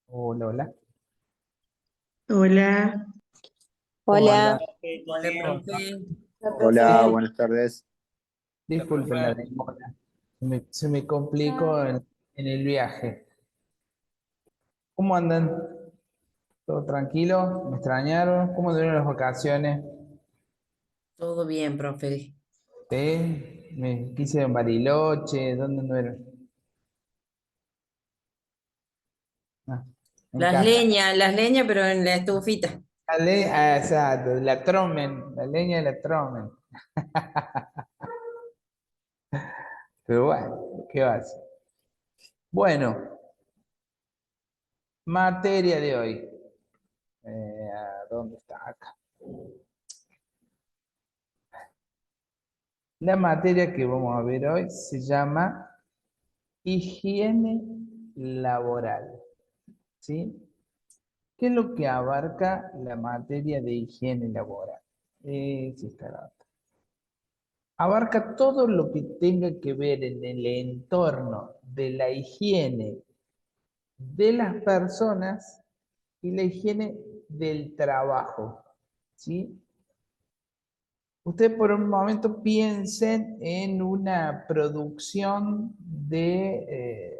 Hola, hola. Hola, ¿Cómo Hola, anda? Hola, ¿Cómo está? profe. hola, Hola, profe. buenas tardes. Hola, Disculpen la profe. demora. Se me complicó en el viaje. ¿Cómo andan? ¿Todo tranquilo? ¿Me extrañaron? ¿Cómo dieron las vacaciones? Todo bien, profe. ¿Sí? ¿Me quise en Bariloche? ¿Dónde anduvieron? Ah, en casa. Las leñas, pero en la estufita. Exacto, la Tromen, la leña de la Tromen. Pero bueno, ¿qué va a hacer? Bueno, materia de hoy. ¿Dónde está? Acá. La materia que vamos a ver hoy se llama higiene laboral, ¿sí? ¿Qué es lo que abarca la materia de higiene laboral? Sí, está la otra. Abarca todo lo que tenga que ver en el entorno de la higiene de las personas y la higiene del trabajo, ¿sí? Ustedes por un momento piensen en una producción de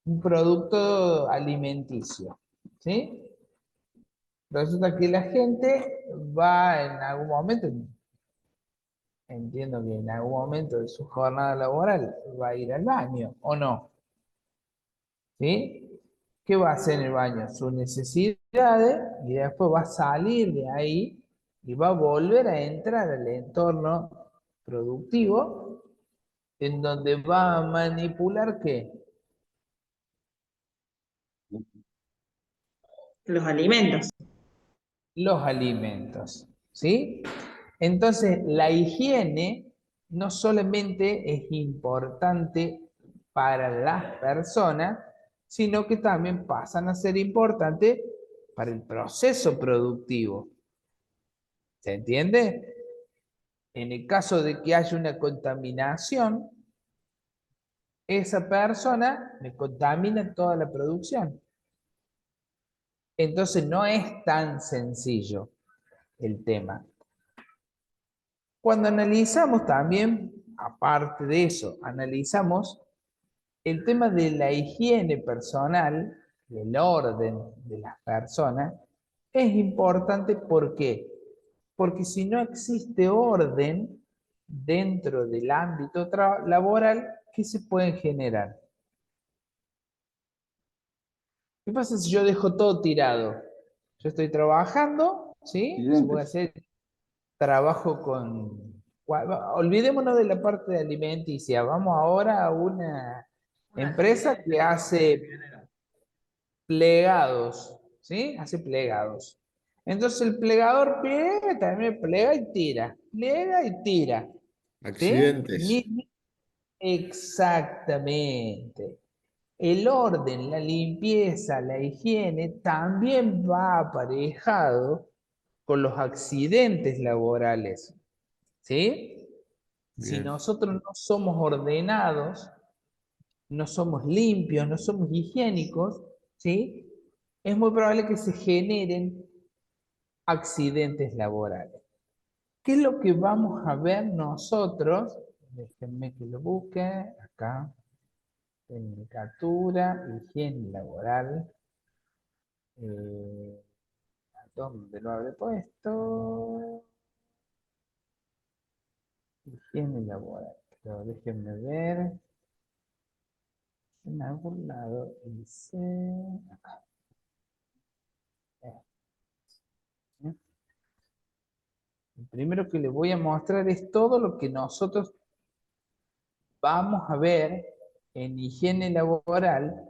un producto alimenticio, ¿sí? Resulta que la gente va en algún momento, entiendo que en algún momento de su jornada laboral va a ir al baño, ¿o no? ¿Sí? ¿Qué va a hacer en el baño? Sus necesidades y después va a salir de ahí y va a volver a entrar al entorno productivo en donde va a manipular ¿qué? los alimentos. Los alimentos, ¿sí? Entonces, la higiene no solamente es importante para las personas, sino que también pasan a ser importantes para el proceso productivo. ¿Se entiende? En el caso de que haya una contaminación, esa persona me contamina toda la producción. Entonces no es tan sencillo el tema. Cuando analizamos también, aparte de eso, analizamos el tema de la higiene personal, del orden de las personas, es importante. ¿Por qué? Porque si no existe orden dentro del ámbito laboral, ¿qué se puede generar? ¿Qué pasa si yo dejo todo tirado? Yo estoy trabajando, ¿sí? Voy a Accidentes. hacer trabajo con... Olvidémonos de la parte de alimenticia, vamos ahora a una empresa que hace plegados, ¿sí? Hace plegados. Entonces el plegador plega, también plega y tira, ¿sí? Accidentes. Exactamente. El orden, la limpieza, la higiene también va aparejado con los accidentes laborales, ¿sí? Si Bien. nosotros no somos ordenados, no somos limpios, no somos higiénicos, ¿sí? Es muy probable que se generen accidentes laborales. ¿Qué es lo que vamos a ver nosotros? Déjenme que lo busque acá. Tecnicatura, higiene laboral. Eh, ¿Dónde lo habré puesto? Higiene laboral. Pero déjenme ver. En algún lado dice. Acá. ¿Eh? Lo primero que les voy a mostrar es todo lo que nosotros vamos a ver en higiene laboral,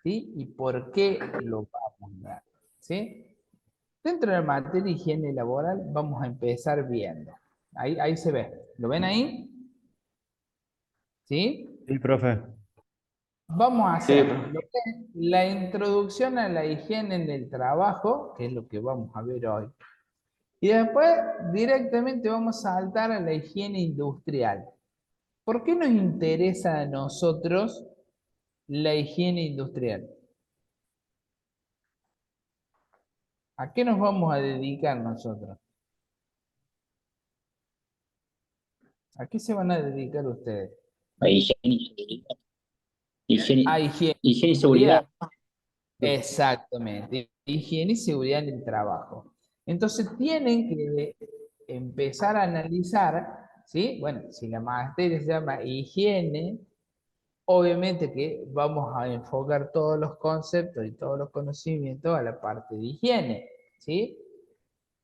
¿sí? Y por qué lo vamos a ver, ¿sí? Dentro de la materia de higiene laboral vamos a empezar viendo. Ahí se ve. ¿Lo ven ahí? ¿Sí? Sí, profe. Vamos a Sí, hacer profe. lo que es la introducción a la higiene en el trabajo, que es lo que vamos a ver hoy. Y después directamente vamos a saltar a la higiene industrial. ¿Por qué nos interesa a nosotros la higiene industrial? ¿A qué nos vamos a dedicar nosotros? ¿A qué se van a dedicar ustedes? A higiene y seguridad. A Higiene, higiene higiene y y seguridad. seguridad. Exactamente. Higiene y seguridad en el trabajo. Entonces tienen que empezar a analizar, ¿sí? Bueno, si la materia se llama higiene, obviamente que vamos a enfocar todos los conceptos y todos los conocimientos a la parte de higiene, ¿sí?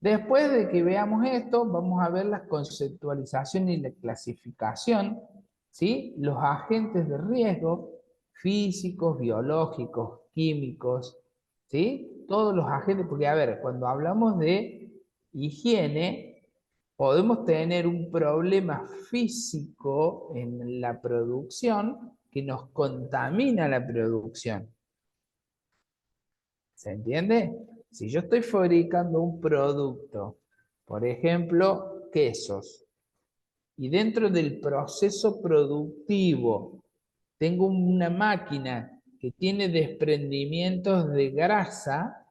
Después de que veamos esto, vamos a ver la conceptualización y la clasificación, ¿sí? Los agentes de riesgo físicos, biológicos, químicos, ¿sí? Todos los agentes, porque a ver, cuando hablamos de higiene, podemos tener un problema físico en la producción que nos contamina la producción. ¿Se entiende? Si yo estoy fabricando un producto, por ejemplo, quesos, y dentro del proceso productivo tengo una máquina que tiene desprendimientos de grasa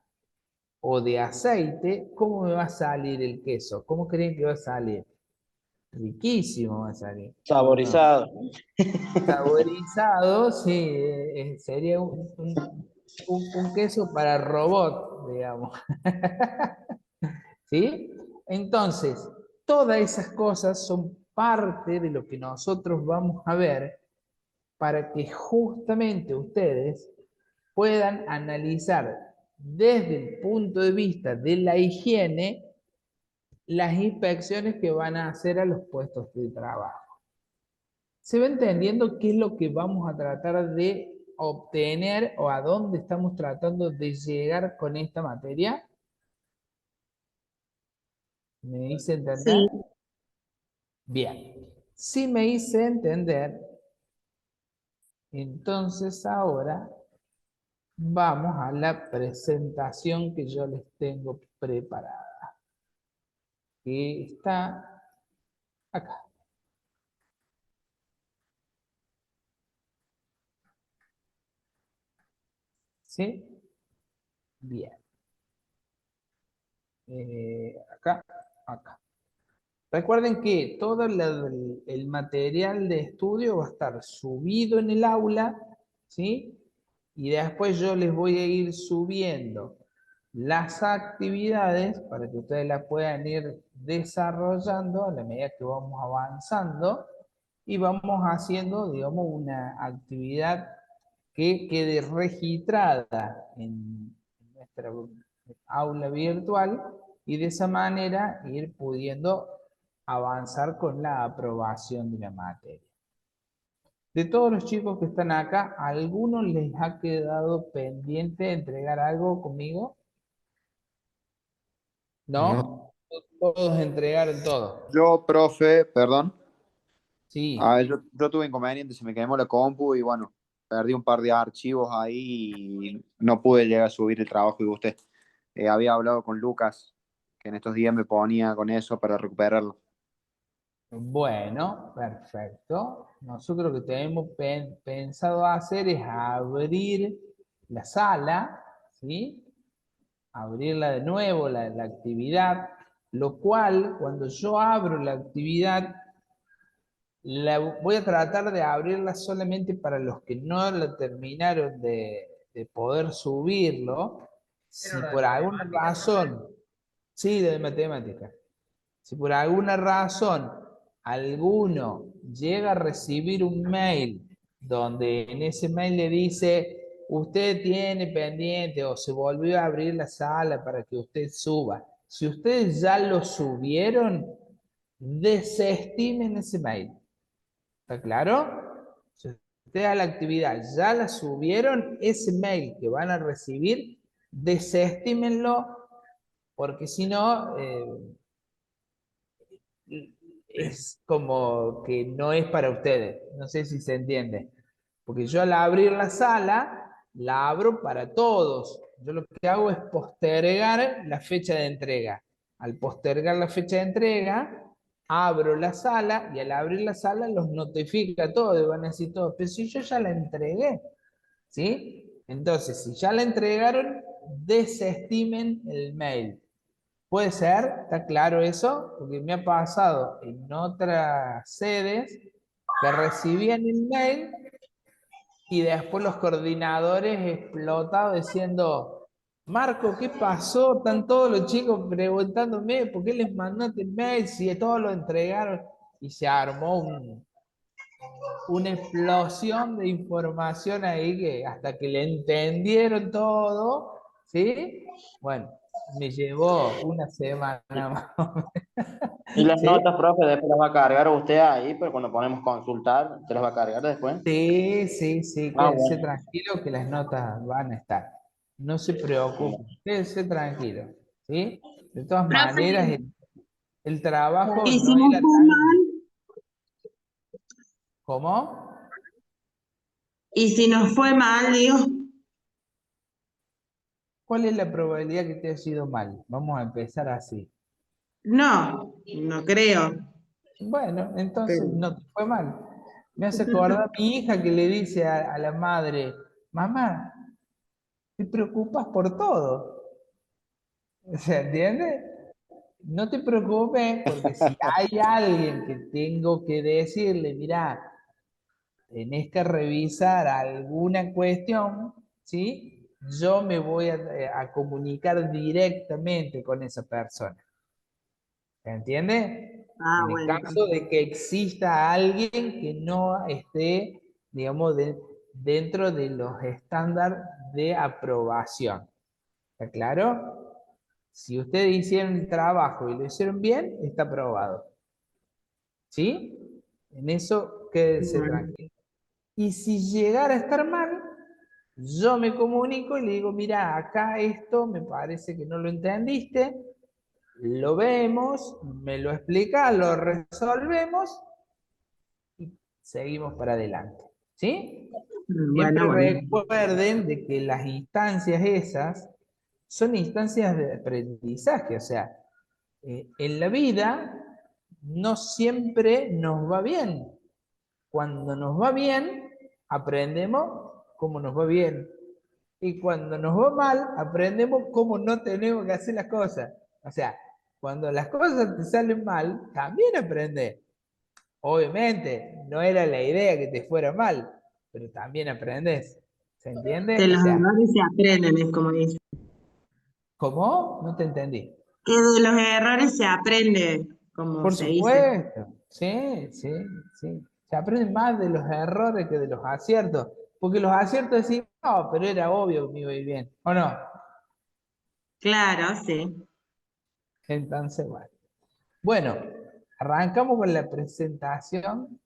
o de aceite, ¿cómo me va a salir el queso? ¿Cómo creen que va a salir? Riquísimo va a salir, ¿o no? Saborizado. Saborizado, sí, sería un queso para robot, digamos. ¿Sí? Entonces, todas esas cosas son parte de lo que nosotros vamos a ver para que justamente ustedes puedan analizar desde el punto de vista de la higiene las inspecciones que van a hacer a los puestos de trabajo. ¿Se va entendiendo qué es lo que vamos a tratar de obtener o a dónde estamos tratando de llegar con esta materia? ¿Me hice entender? Sí. Bien. Si me hice entender, entonces ahora vamos a la presentación que yo les tengo preparada, que está acá. ¿Sí? Bien. Acá, acá. Recuerden que todo el material de estudio va a estar subido en el aula, ¿sí? Y después yo les voy a ir subiendo las actividades para que ustedes las puedan ir desarrollando a la medida que vamos avanzando y vamos haciendo, digamos, una actividad que quede registrada en nuestra aula virtual y de esa manera ir pudiendo avanzar con la aprobación de la materia. De todos los chicos que están acá, ¿a alguno les ha quedado pendiente entregar algo conmigo? No. ¿No? Todos entregaron todo. Yo, profe, perdón. A Sí. ver, yo tuve inconvenientes, se me quemó la compu y bueno, perdí un par de archivos ahí y no pude llegar a subir el trabajo de usted. Había hablado con Lucas, que en estos días me ponía con eso para recuperarlo. Bueno, perfecto. Nosotros lo que tenemos pensado hacer es abrir la sala, ¿sí? Abrirla de nuevo, la actividad, lo cual, cuando yo abro la actividad, voy a tratar de abrirla solamente para los que no la terminaron de poder subirlo. Si por alguna razón, sí, de matemática. Si por alguna razón alguno llega a recibir un mail donde en ese mail le dice, usted tiene pendiente o se volvió a abrir la sala para que usted suba. Si ustedes ya lo subieron, desestimen ese mail. ¿Está claro? Si ustedes a la actividad ya la subieron, ese mail que van a recibir, desestímenlo porque si no, es como que no es para ustedes. No sé si se entiende. Porque yo al abrir la sala, la abro para todos. Yo lo que hago es postergar la fecha de entrega. Al postergar la fecha de entrega, abro la sala y al abrir la sala los notifica a todos y van a decir todos, pero si yo ya la entregué, ¿sí? Entonces, si ya la entregaron, desestimen el mail. ¿Puede ser? ¿Está claro eso? Porque me ha pasado en otras sedes que recibían el mail y después los coordinadores explotados diciendo, Marco, ¿qué pasó? Están todos los chicos preguntándome, ¿por qué les mandaste el mail si todos lo entregaron? Y se armó una explosión de información ahí que hasta que le entendieron todo, ¿sí? Bueno, me llevó una semana más. Y las ¿Sí? notas, profe, después las va a cargar usted ahí, pero cuando ponemos consultar, ¿usted las va a cargar después? Sí, sí, sí, Ah, quédese bueno. tranquilo que las notas van a estar. No se preocupe, quédese tranquilo, ¿sí? De todas Profe, maneras, el trabajo y si no nos era fue tan... mal, ¿Cómo? y si nos fue mal, digo, ¿Cuál es la probabilidad que te haya ido mal? Vamos a empezar así. no, no creo. Bueno, entonces Pero, no te fue mal. Me hace acordar a mi hija que le dice a la madre, mamá, te preocupas por todo. ¿Se entiende? No te preocupes, porque si hay alguien que tengo que decirle, mira, tenés que revisar alguna cuestión, ¿sí? Yo me voy a comunicar directamente con esa persona. ¿Se entiende? ah, En el bueno, caso de que exista alguien que no esté, digamos, dentro de los estándares de aprobación. ¿Está claro? Si ustedes hicieron el trabajo y lo hicieron bien, está aprobado. ¿Sí? En eso quédese bueno. tranquilo. Y si llegara a estar mal, yo me comunico y le digo, mira, acá esto me parece que no lo entendiste, lo vemos, me lo explica, lo resolvemos y seguimos para adelante. ¿Sí? Bueno, Siempre bueno. recuerden de que las instancias esas son instancias de aprendizaje, o sea, en la vida no siempre nos va bien. Cuando nos va bien, aprendemos cómo nos va bien. Y cuando nos va mal, aprendemos cómo no tenemos que hacer las cosas. O sea, cuando las cosas te salen mal, también aprendes. Obviamente, no era la idea que te fuera mal, pero también aprendes. ¿Se entiende? De O los sea, errores se aprenden, es como dice. ¿cómo? No te entendí. Que de los errores se aprende, como Por se dice. supuesto, sí, sí, sí. Se aprende más de los errores que de los aciertos, porque los aciertos decís, no, pero era obvio que me iba a ir bien, ¿o no? Claro, sí. Entonces, bueno. Bueno, arrancamos con la presentación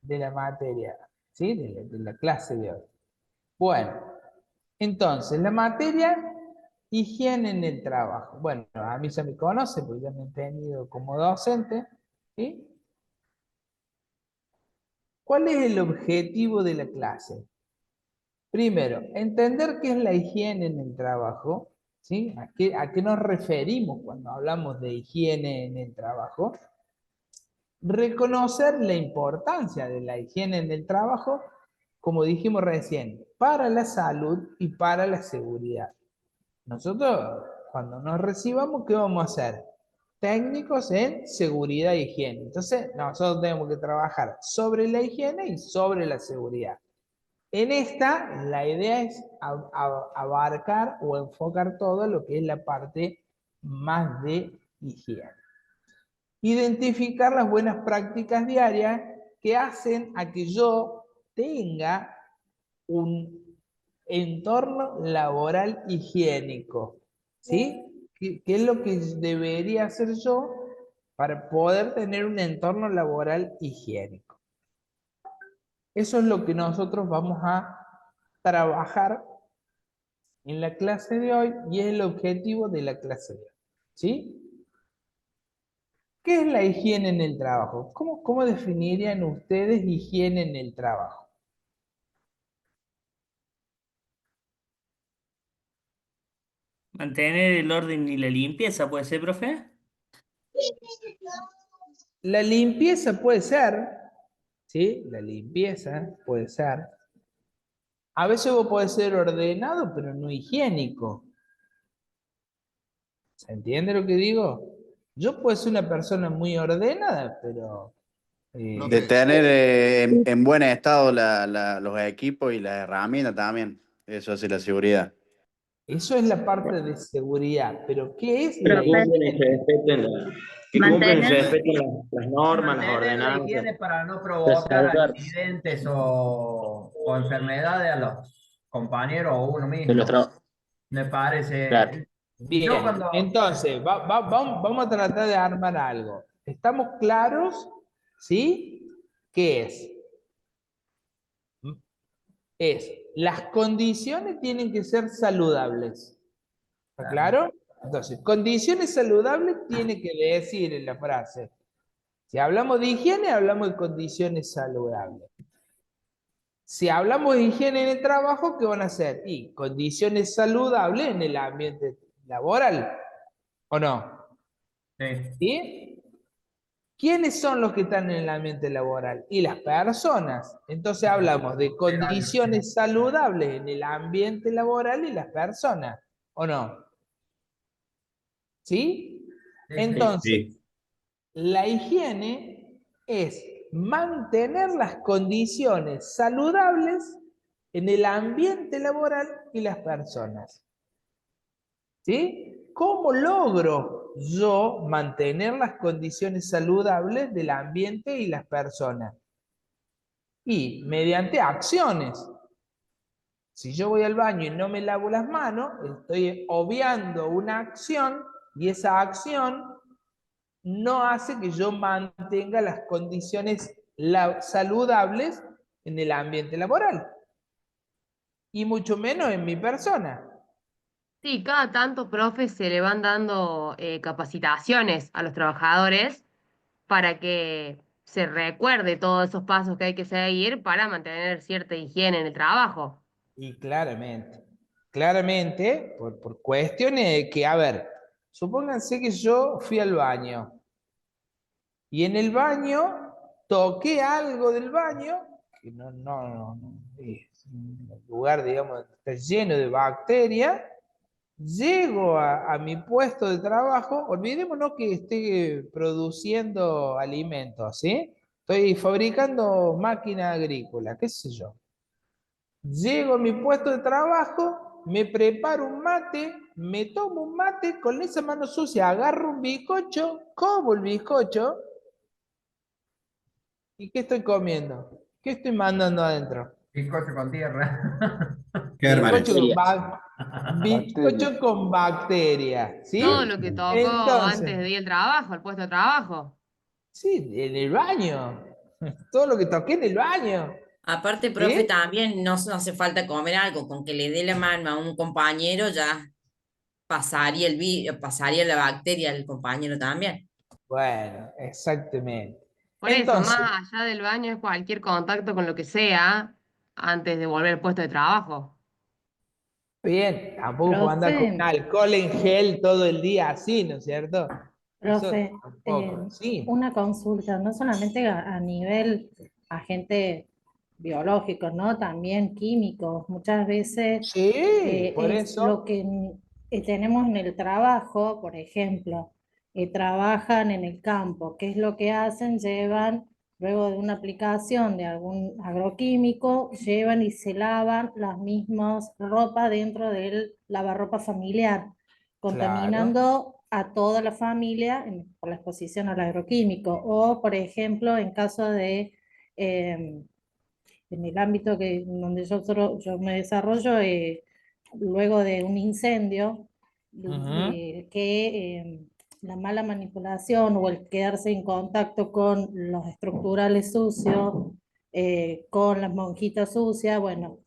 de la materia, ¿sí? De la clase de hoy. Bueno, entonces, la materia higiene en el trabajo. Bueno, a mí ya me conoce, porque ya me he tenido como docente, ¿sí? ¿Cuál es el objetivo de la clase? Primero, entender qué es la higiene en el trabajo, ¿sí? ¿A qué nos referimos cuando hablamos de higiene en el trabajo? Reconocer la importancia de la higiene en el trabajo, como dijimos recién, para la salud y para la seguridad. Nosotros, cuando nos recibamos, ¿qué vamos a hacer? Técnicos en seguridad e higiene. Entonces, nosotros tenemos que trabajar sobre la higiene y sobre la seguridad. En esta, la idea es abarcar o enfocar todo lo que es la parte más de higiene. Identificar las buenas prácticas diarias que hacen a que yo tenga un entorno laboral higiénico. ¿Sí? ¿Qué es lo que debería hacer yo para poder tener un entorno laboral higiénico? Eso es lo que nosotros vamos a trabajar en la clase de hoy y es el objetivo de la clase de hoy. ¿Sí? ¿Qué es la higiene en el trabajo? ¿Cómo definirían ustedes higiene en el trabajo? Mantener el orden y la limpieza, ¿puede ser, profe? La limpieza puede ser, ¿sí? La limpieza puede ser. A veces vos podés ser ordenado, pero no higiénico. ¿Se entiende lo que digo? Yo puedo ser una persona muy ordenada, pero... De tener en buen estado los equipos y las herramientas también. Eso hace la seguridad. eso es la parte de seguridad, pero ¿qué es Que la cumplen y se higiene? respeten, que cumplen y se Mantener, respeten las normas, las Mantener la ordenanzas. higiene para no provocar accidentes o enfermedades a los compañeros o uno De mismo. nuestra, Me claro. parece. Yo Bien, cuando... entonces, vamos a tratar de armar algo. ¿Estamos claros? ¿Sí? ¿Qué es? Las condiciones tienen que ser saludables. ¿Está claro? Entonces, condiciones saludables tiene que decir en la frase. Si hablamos de higiene, hablamos de condiciones saludables. Si hablamos de higiene en el trabajo, ¿qué van a hacer? Y condiciones saludables en el ambiente laboral, ¿o no? Sí. ¿Sí? ¿Quiénes son los que están en el ambiente laboral? Y las personas. Entonces hablamos de condiciones saludables en el ambiente laboral y las personas, ¿o no? ¿Sí? Entonces, Sí. la higiene es mantener las condiciones saludables en el ambiente laboral y las personas. ¿Sí? ¿Cómo logro yo mantener las condiciones saludables del ambiente y las personas? Y mediante acciones. Si yo voy al baño y no me lavo las manos, estoy obviando una acción y esa acción no hace que yo mantenga las condiciones saludables en el ambiente laboral. Y mucho menos en mi persona. Sí, cada tanto, profe, se le van dando capacitaciones a los trabajadores para que se recuerde todos esos pasos que hay que seguir para mantener cierta higiene en el trabajo. Y claramente, por cuestiones de que, a ver, supónganse que yo fui al baño y en el baño toqué algo del baño, que no, es un lugar, digamos, está lleno de bacterias, llego a mi puesto de trabajo, olvidémonos que esté produciendo alimentos, ¿sí? Estoy fabricando máquina agrícola, qué sé yo. Llego a mi puesto de trabajo, me preparo un mate, me tomo un mate, con esa mano sucia agarro un bizcocho, como el bizcocho, ¿y qué estoy comiendo? ¿Qué estoy mandando adentro? Bizcocho con tierra. Bizcocho con, Bacterias. Bacterias. bizcocho con bacterias, Todo ¿sí? lo que tocó Entonces, antes de ir al trabajo, al puesto de trabajo. sí, en el baño, todo lo que toqué en el baño, Aparte, profe, ¿sí? también no hace falta comer algo, con que le dé la mano a un compañero ya pasaría la bacteria al compañero también. Bueno, exactamente. Por eso, Entonces, más allá del baño es cualquier contacto con lo que sea antes de volver al puesto de trabajo. bien, tampoco puedo andar con profe, alcohol en gel todo el día así, ¿no es cierto? Eso profe, tampoco, sí. una consulta, no solamente a nivel agente biológico, ¿no? También químicos. Muchas veces Sí, por es lo eso, que tenemos en el trabajo, por ejemplo, trabajan en el campo. ¿Qué es lo que hacen? Llevan, luego de una aplicación de algún agroquímico, llevan y se lavan las mismas ropas dentro del lavarropa familiar, claro. contaminando a toda la familia por la exposición al agroquímico. O, por ejemplo, en caso de... em, en el ámbito donde yo me desarrollo, luego de un incendio, Ujú. la mala manipulación o el quedarse en contacto con los estructurales sucios, con las monjitas sucias, bueno,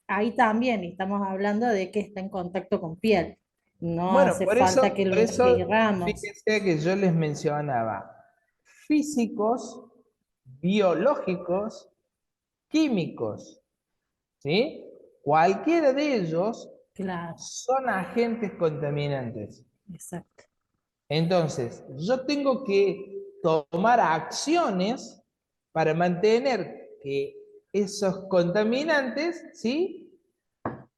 ahí también estamos hablando de que está en contacto con piel. No Bueno, hace falta que por lo eso, querramos. fíjense que yo les mencionaba físicos, biológicos, químicos, ¿sí? Cualquiera de ellos Claro, son agentes contaminantes. exacto. Entonces, yo tengo que tomar acciones para mantener que esos contaminantes, ¿sí?,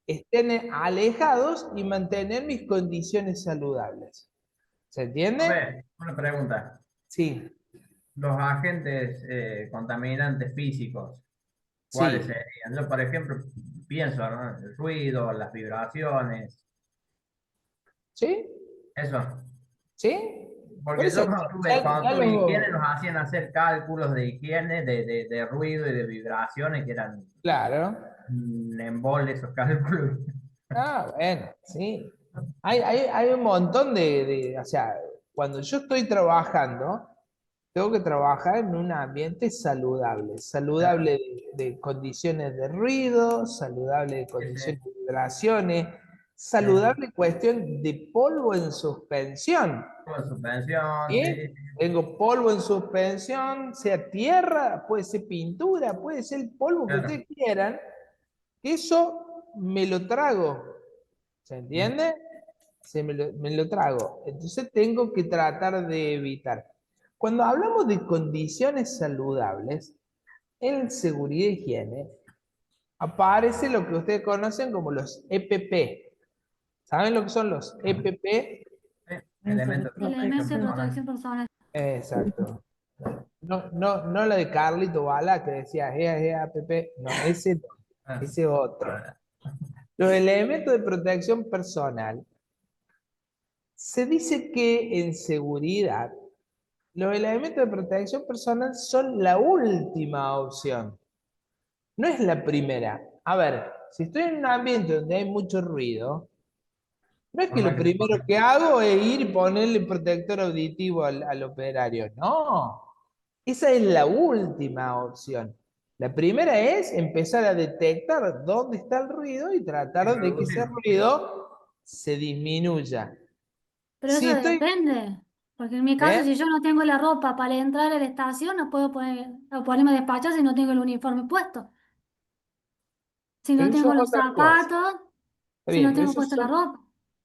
estén alejados y mantener mis condiciones saludables. ¿Se entiende? Profe, una pregunta. Sí, Los agentes contaminantes físicos, ¿cuáles sí, serían? Yo, por ejemplo, pienso, ¿no? El ruido, las vibraciones, sí, eso. sí. Por Porque eso, yo cuando ya tuve higiene lo... nos hacían hacer cálculos de higiene, de ruido y de vibraciones, que eran Claro. un embole esos cálculos. Ah, bueno, sí. Hay un montón o sea, cuando yo estoy trabajando, tengo que trabajar en un ambiente saludable, saludable de condiciones de ruido, saludable de Sí, sí, condiciones de vibraciones, sí. saludable cuestión de polvo en suspensión. Con suspensión, sí, ¿Bien? Tengo polvo en suspensión, sea tierra, puede ser pintura, puede ser el polvo que claro. ustedes quieran. Eso me lo trago. ¿Se entiende? Me lo trago. Entonces tengo que tratar de evitar. Cuando hablamos de condiciones saludables, en seguridad y higiene, aparece lo que ustedes conocen como los EPP. ¿Saben lo que son los EPP? Sí, elementos de protección Elemento de personal. protección personal. Exacto. No la de Carlito Bala que decía EPP. No, ese no, Ah, ese otro. ah, Los elementos de protección personal. Se dice que en seguridad los elementos de protección personal son la última opción, no es la primera. A ver, si estoy en un ambiente donde hay mucho ruido, no es por que más lo que se primero pone. que hago es ir y ponerle protector auditivo al operario. No, esa es la última opción. La primera es empezar a detectar dónde está el ruido y Sí, tratar de que ese reducir. ruido se disminuya. Pero Si eso estoy... depende. Porque en mi caso, ¿Eh? si yo no tengo la ropa para entrar a la estación, no puedo ponerme a despachar si no tengo el uniforme puesto. Si Pero no eso tengo es los otra cosa. zapatos, Está si no bien, pero tengo eso puesta la son... ropa.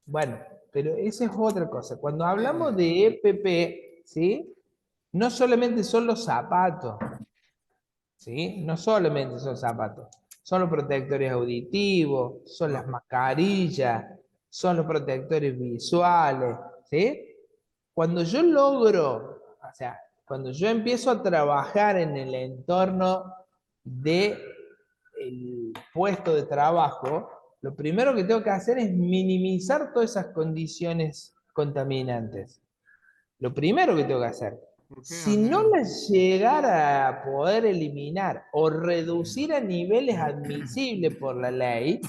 Bueno, pero esa es otra cosa. Cuando hablamos de EPP, ¿sí? No solamente son los zapatos, ¿sí? No solamente son zapatos. Son los protectores auditivos, son las mascarillas, son los protectores visuales, ¿sí? Cuando yo logro, o sea, cuando yo empiezo a trabajar en el entorno de el puesto de trabajo, lo primero que tengo que hacer es minimizar todas esas condiciones contaminantes. Lo primero que tengo que hacer. Si no las llegara a poder eliminar o reducir a niveles admisibles por la ley,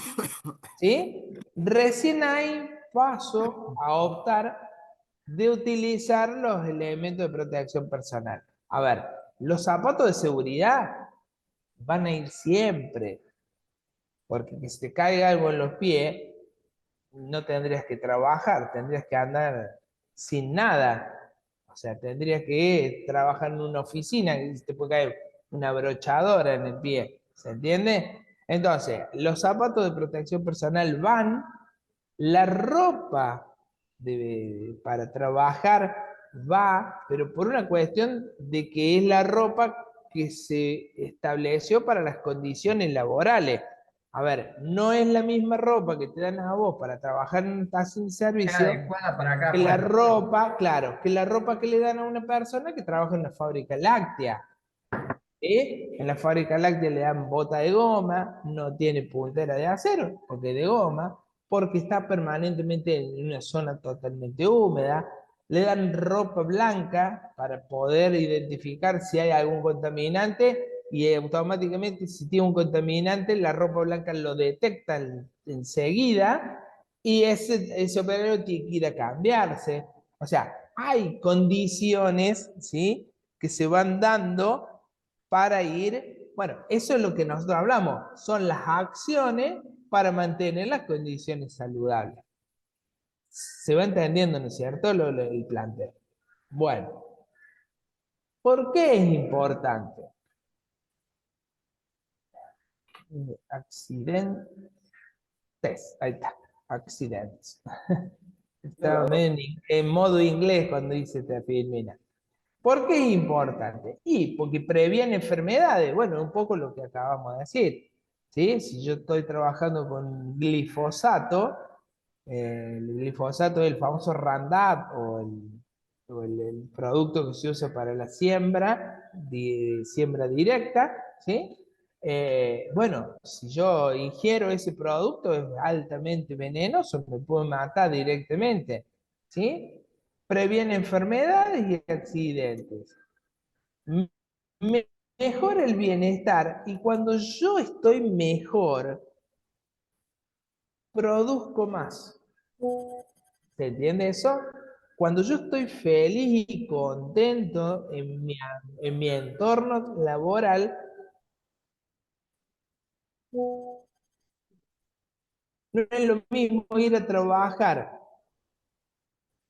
¿sí? Recién ahí paso a optar de utilizar los elementos de protección personal. A ver, los zapatos de seguridad van a ir siempre, porque que se te caiga algo en los pies, no tendrías que trabajar, tendrías que andar sin nada. O sea, tendrías que trabajar en una oficina, que te puede caer una brochadora en el pie. ¿Se entiende? Entonces, los zapatos de protección personal van, la ropa para trabajar va, pero por una cuestión de que es la ropa que se estableció para las condiciones laborales. A ver, no es la misma ropa que te dan a vos para trabajar en una estación de Es servicio adecuada para acá que la afuera. ropa, claro, que la ropa que le dan a una persona que trabaja en una fábrica láctea. En la fábrica láctea le dan bota de goma, no tiene puntera de acero, porque es de goma, porque está permanentemente en una zona totalmente húmeda. Le dan ropa blanca para poder identificar si hay algún contaminante y automáticamente si tiene un contaminante la ropa blanca lo detecta enseguida y ese operario tiene que ir a cambiarse. O sea, hay condiciones, ¿sí?, que se van dando para ir, bueno, eso es lo que nosotros hablamos, son las acciones para mantener las condiciones saludables. Se va entendiendo, ¿no es cierto?, el planteo. Bueno, ¿por qué es importante? Accidentes, ahí está, accidentes. Estaba medio en modo inglés cuando dice te filmina. ¿Por qué es importante? Y porque previene enfermedades. Bueno, un poco lo que acabamos de decir. ¿Sí? Si yo estoy trabajando con glifosato, el glifosato es el famoso Roundup el producto que se usa para la siembra, siembra directa, ¿sí? Bueno, si yo ingiero ese producto es altamente venenoso, me puede matar directamente, ¿sí? Previene enfermedades y accidentes. Mejora el bienestar y cuando yo estoy mejor, produzco más. ¿Se entiende eso? Cuando yo estoy feliz y contento en mi entorno laboral, no es lo mismo ir a trabajar.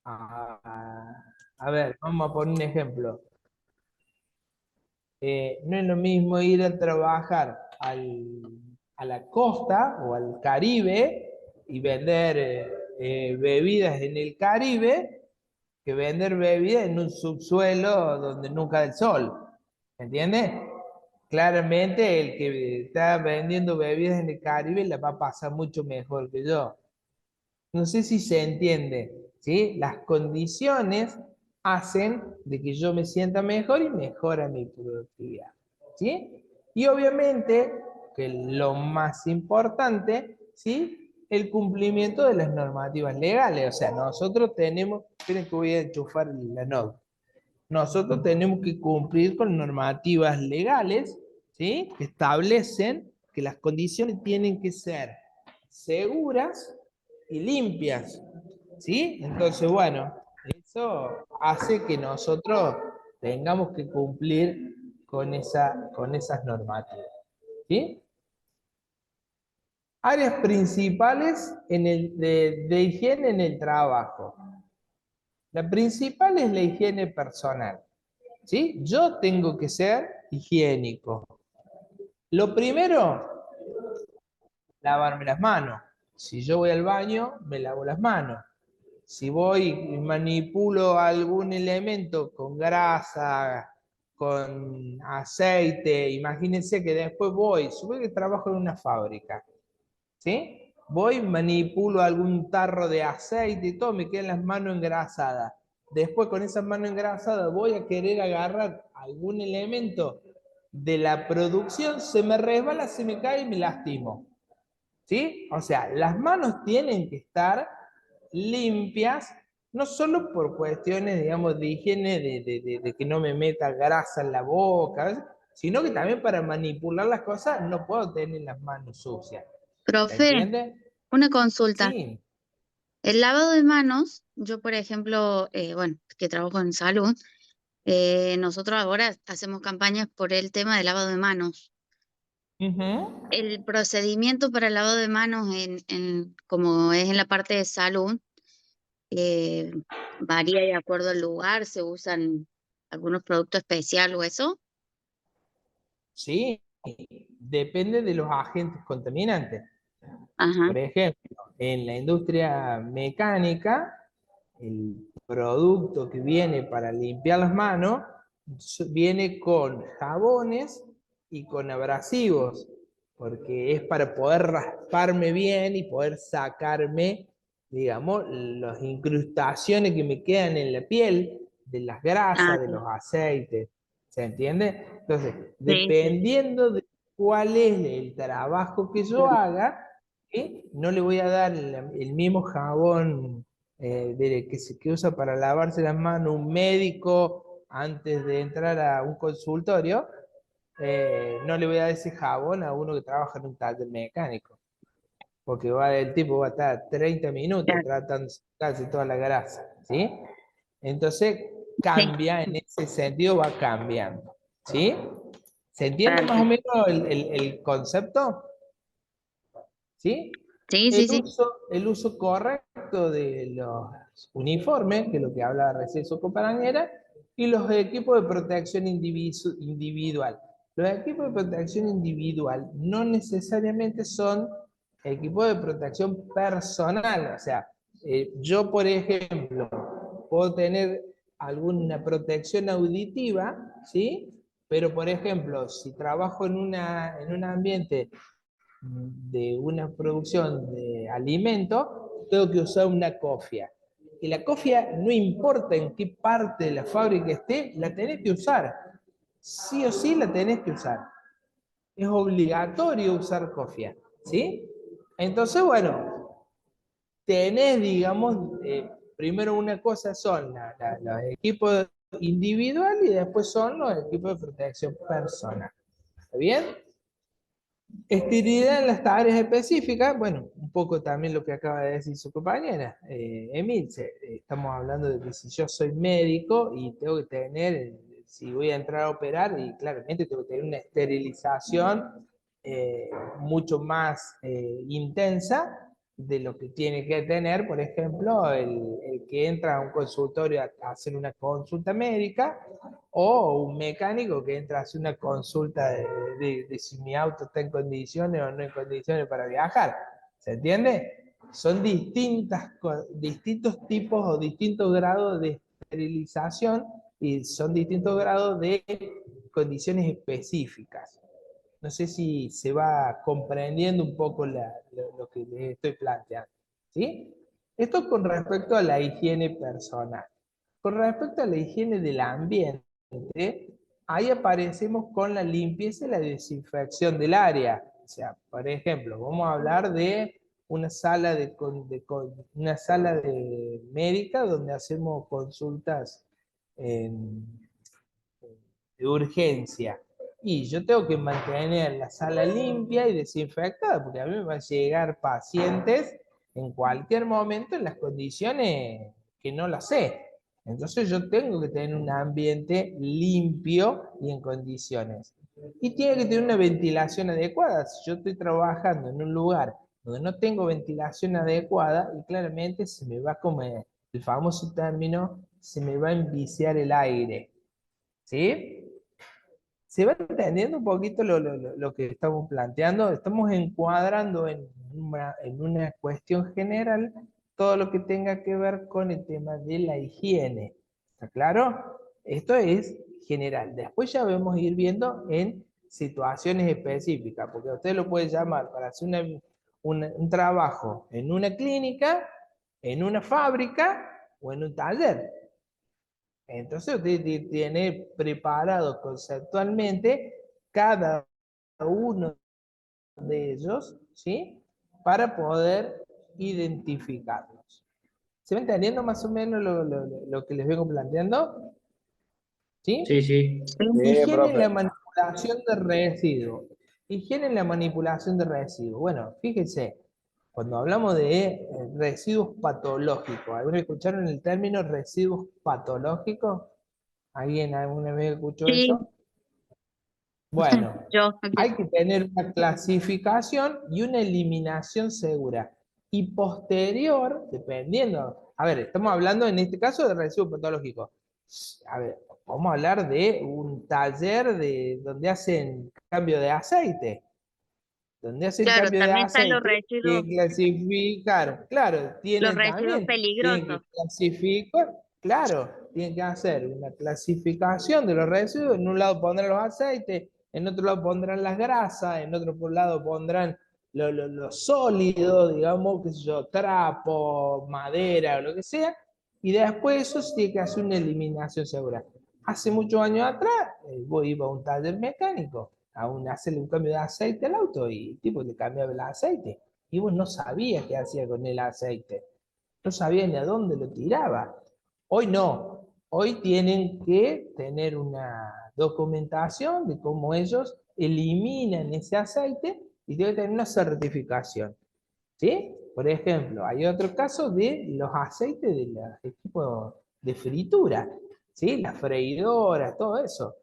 A ver, vamos a poner un ejemplo. No es lo mismo ir a trabajar a la costa o al Caribe y vender bebidas en el Caribe que vender bebidas en un subsuelo donde nunca da el sol. ¿Entiendes? Claramente el que está vendiendo bebidas en el Caribe la va a pasar mucho mejor que yo. No sé si se entiende, ¿sí? Las condiciones hacen de que yo me sienta mejor y mejora mi productividad, ¿sí? Y obviamente, que lo más importante, ¿sí? El cumplimiento de las normativas legales. O sea, nosotros tenemos, esperen que voy a enchufar la nota. Nosotros tenemos que cumplir con normativas legales, ¿sí? Que establecen que las condiciones tienen que ser seguras y limpias, ¿sí? Entonces, bueno, eso hace que nosotros tengamos que cumplir con esas normativas, ¿sí? Áreas principales de higiene en el trabajo. La principal es la higiene personal, ¿sí? Yo tengo que ser higiénico. Lo primero, lavarme las manos. Si yo voy al baño, me lavo las manos. Si voy y manipulo algún elemento con grasa, con aceite, imagínense que después voy, supongo que trabajo en una fábrica, ¿sí? Voy, manipulo algún tarro de aceite y todo, me quedan las manos engrasadas. Después con esas manos engrasadas voy a querer agarrar algún elemento de la producción, se me resbala, se me cae y me lastimo. ¿Sí? O sea, las manos tienen que estar limpias, no solo por cuestiones, digamos, de higiene, de que no me meta grasa en la boca, sino que también para manipular las cosas no puedo tener las manos sucias. ¿Se Profe, entiende? una consulta. Sí. El lavado de manos, yo por ejemplo, bueno, que trabajo en salud, nosotros ahora hacemos campañas por el tema del lavado de manos. Ujú. El procedimiento para el lavado de manos, como es en la parte de salud, eh, varía de acuerdo al lugar, se usan algunos productos especiales o eso. Sí, depende de los agentes contaminantes. Ajá. Por ejemplo, en la industria mecánica, el producto que viene para limpiar las manos viene con jabones y con abrasivos, porque es para poder rasparme bien y poder sacarme, digamos, las incrustaciones que me quedan en la piel, de las grasas, de los aceites. ¿Se entiende? Entonces, dependiendo de cuál es el trabajo que yo haga, ¿sí? No le voy a dar el mismo jabón que usa para lavarse las manos un médico antes de entrar a un consultorio, no le voy a dar ese jabón a uno que trabaja en un taller mecánico, porque el tipo va a estar 30 minutos tratando de sacarse toda la grasa, ¿sí? Entonces cambia, en ese sentido va cambiando, ¿sí? ¿Se entiende más o menos el concepto? ¿Sí? El uso correcto de los uniformes, que es lo que hablaba recién su compañera, y los equipos de protección individual. Los equipos de protección individual no necesariamente son equipos de protección personal. O sea, yo, por ejemplo, puedo tener alguna protección auditiva, ¿sí? Pero, por ejemplo, si trabajo en un ambiente de una producción de alimento, tengo que usar una cofia. Y la cofia, no importa en qué parte de la fábrica esté, la tenés que usar. Sí o sí la tenés que usar. Es obligatorio usar cofia, ¿sí? Entonces, bueno, tenés, digamos, primero una cosa son los equipos individuales y después son los equipos de protección personal. ¿Está bien? Esterilidad en las tareas específicas, bueno, un poco también lo que acaba de decir su compañera, Emilce. Estamos hablando de que si yo soy médico y tengo que tener, si voy a entrar a operar, y claramente tengo que tener una esterilización mucho más intensa de lo que tiene que tener, por ejemplo, el que entra a un consultorio a hacer una consulta médica, o un mecánico que entra a hacer una consulta de si mi auto está en condiciones o no en condiciones para viajar. ¿Se entiende? Son distintos tipos o distintos grados de esterilización y son distintos grados de condiciones específicas. No sé si se va comprendiendo un poco lo que les estoy planteando. ¿Sí? Esto con respecto a la higiene personal. Con respecto a la higiene del ambiente, ahí aparecemos con la limpieza y la desinfección del área. O sea, por ejemplo, vamos a hablar de una sala de médica donde hacemos consultas de urgencia. Y yo tengo que mantener la sala limpia y desinfectada, porque a mí me van a llegar pacientes en cualquier momento en las condiciones que no las sé. Entonces yo tengo que tener un ambiente limpio y en condiciones. Y tiene que tener una ventilación adecuada. Si yo estoy trabajando en un lugar donde no tengo ventilación adecuada, y claramente se me va a comer, el famoso término, se me va a enviciar el aire. ¿Sí? ¿Se va entendiendo un poquito lo que estamos planteando? Estamos encuadrando en una cuestión general todo lo que tenga que ver con el tema de la higiene. ¿Está claro? Esto es general. Después ya vamos a ir viendo en situaciones específicas, porque usted lo puede llamar para hacer un trabajo en una clínica, en una fábrica o en un taller. Entonces usted tiene preparado conceptualmente cada uno de ellos, ¿sí? Para poder identificarlos. ¿Se va entendiendo más o menos lo que les vengo planteando? ¿Sí? Sí, sí. Higiene en la manipulación de residuos. Higiene en la manipulación de residuos. Bueno, fíjense, cuando hablamos de residuos patológicos, ¿alguna vez escucharon el término residuos patológicos? ¿Alguien alguna vez escuchó Sí, eso? Bueno, yo. hay que tener una clasificación y una eliminación segura. Y posterior, dependiendo, a ver, estamos hablando en este caso de residuos patológicos. A ver, vamos a hablar de un taller donde hacen cambio de aceite. Donde hacen Claro, cambio de también están los aceite, residuos, tienen que clasificar, claro, los tienen residuos también, tienen que peligrosos. clasificar, claro, tienen que hacer una clasificación de los residuos. En un lado pondrán los aceites, en otro lado pondrán las grasas, en otro lado pondrán los sólidos, digamos, qué sé yo, trapo, madera o lo que sea, y después eso se tiene que hacer una eliminación segura. Hace muchos años atrás, vos ibas a un taller mecánico a hacerle un cambio de aceite al auto y el tipo le cambiaba el aceite. Y vos no sabías qué hacía con el aceite. No sabías ni a dónde lo tiraba. Hoy no. Hoy tienen que tener una documentación de cómo ellos eliminan ese aceite y tienen que tener una certificación. ¿Sí? Por ejemplo, hay otro caso de los aceites de los equipos de fritura, ¿sí? Las freidoras, todo eso.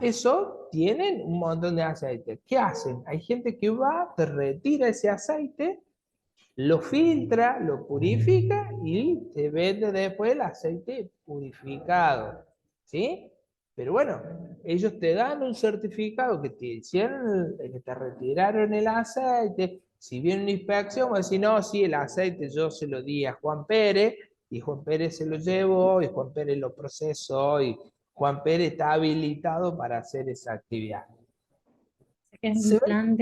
Eso tienen un montón de aceite. ¿Qué hacen? Hay gente que va, te retira ese aceite, lo filtra, lo purifica y te vende después el aceite purificado. ¿Sí? Pero bueno, ellos te dan un certificado que te hicieron, que te retiraron el aceite. Si viene una inspección, vas a decir, no, sí, el aceite yo se lo di a Juan Pérez y Juan Pérez se lo llevó, y Juan Pérez lo procesó, y Juan Pérez está habilitado para hacer esa actividad. Que es ¿Se un ve? plan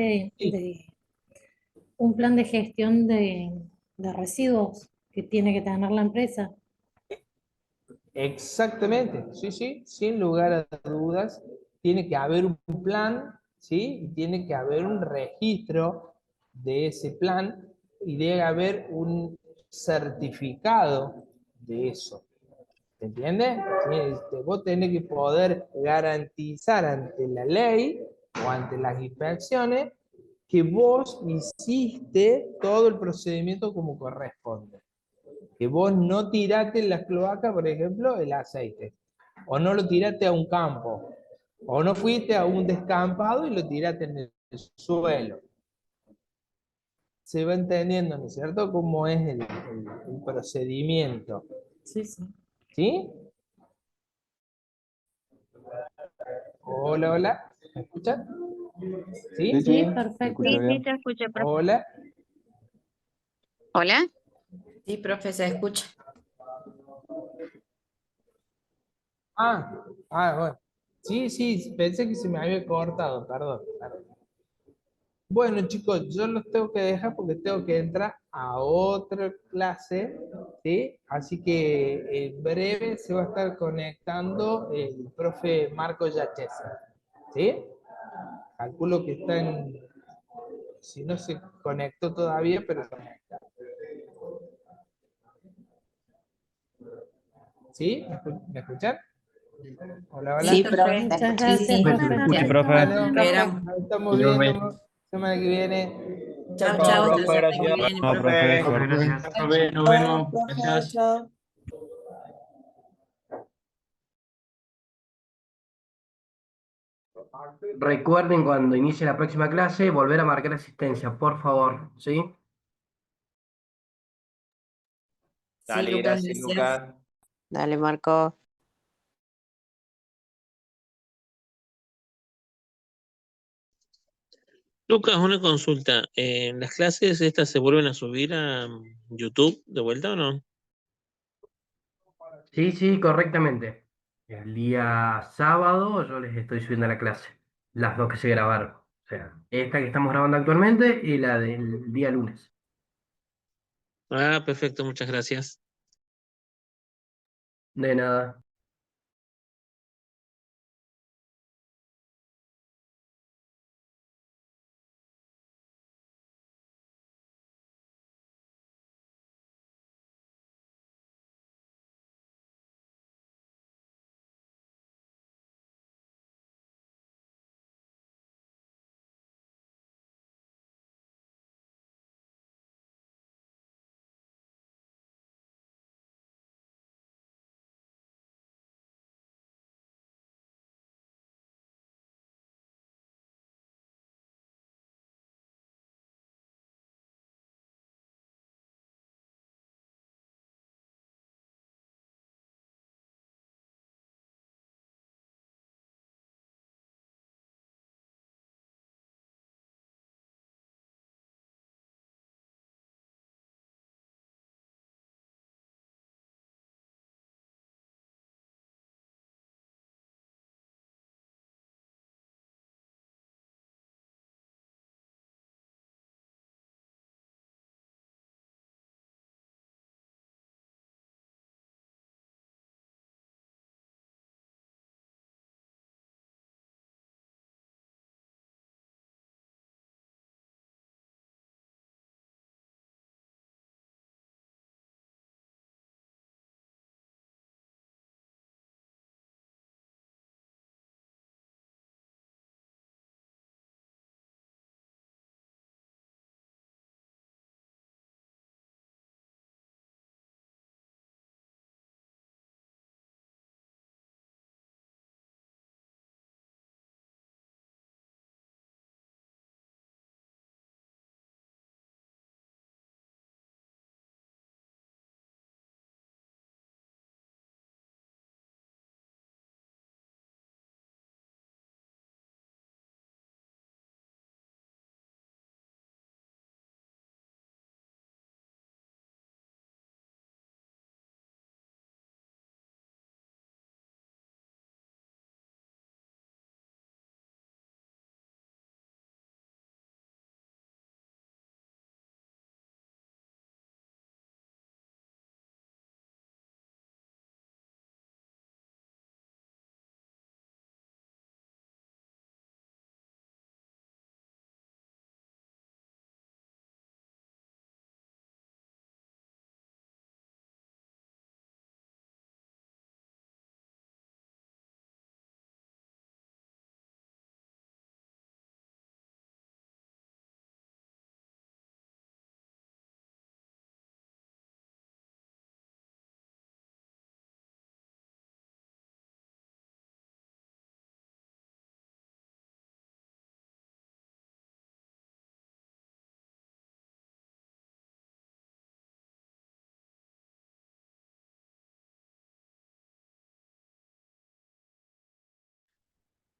un plan de gestión de residuos que tiene que tener la empresa. Exactamente, sí, sí, sin lugar a dudas, tiene que haber un plan, ¿sí? Y tiene que haber un registro de ese plan y debe haber un certificado de eso. ¿Se entiende? Sí, vos tenés que poder garantizar ante la ley o ante las inspecciones que vos hiciste todo el procedimiento como corresponde. Que vos no tiraste en las cloacas, por ejemplo, el aceite, o no lo tiraste a un campo, o no fuiste a un descampado y lo tiraste en el suelo. Se va entendiendo, ¿no es cierto?, cómo es el procedimiento. Sí, sí. ¿Sí? Hola, hola, ¿me escuchan? ¿Sí? Sí, perfecto. Sí, sí, te escuché, profe. Hola. ¿Hola? Sí, profe, se escucha. Bueno. Sí, sí, pensé que se me había cortado, perdón. Bueno, chicos, yo los tengo que dejar porque tengo que entrar a otra clase, ¿sí? Así que en breve se va a estar conectando el profe Marco Yachesa, ¿sí? Calculo que está en, si no se conectó todavía, pero ¿sí? ¿Me escuchan? Hola, hola. Sí, Sí, profe. muchas Sí, gracias, sí. Profe, se profe. escucha, Gracias. profe. Bueno, Esperamos. nos estamos Igualmente. viendo semana que viene. Chao, Chao, chao. chao. Hasta la Profe, semana que gracias. viene, No, profe. profe, Profe, suerte. gracias. Profe, nos vemos. Gracias. Recuerden cuando inicie la próxima clase volver a marcar asistencia, por favor, ¿sí? Sí, Dale, Lucas, gracias, gracias. Lucas. Dale, Marco. Lucas, una consulta. ¿Las clases estas se vuelven a subir a YouTube de vuelta o no? Sí, sí, correctamente. El día sábado yo les estoy subiendo a la clase, las dos que se grabaron. O sea, esta que estamos grabando actualmente y la del día lunes. Ah, perfecto, muchas gracias. De nada.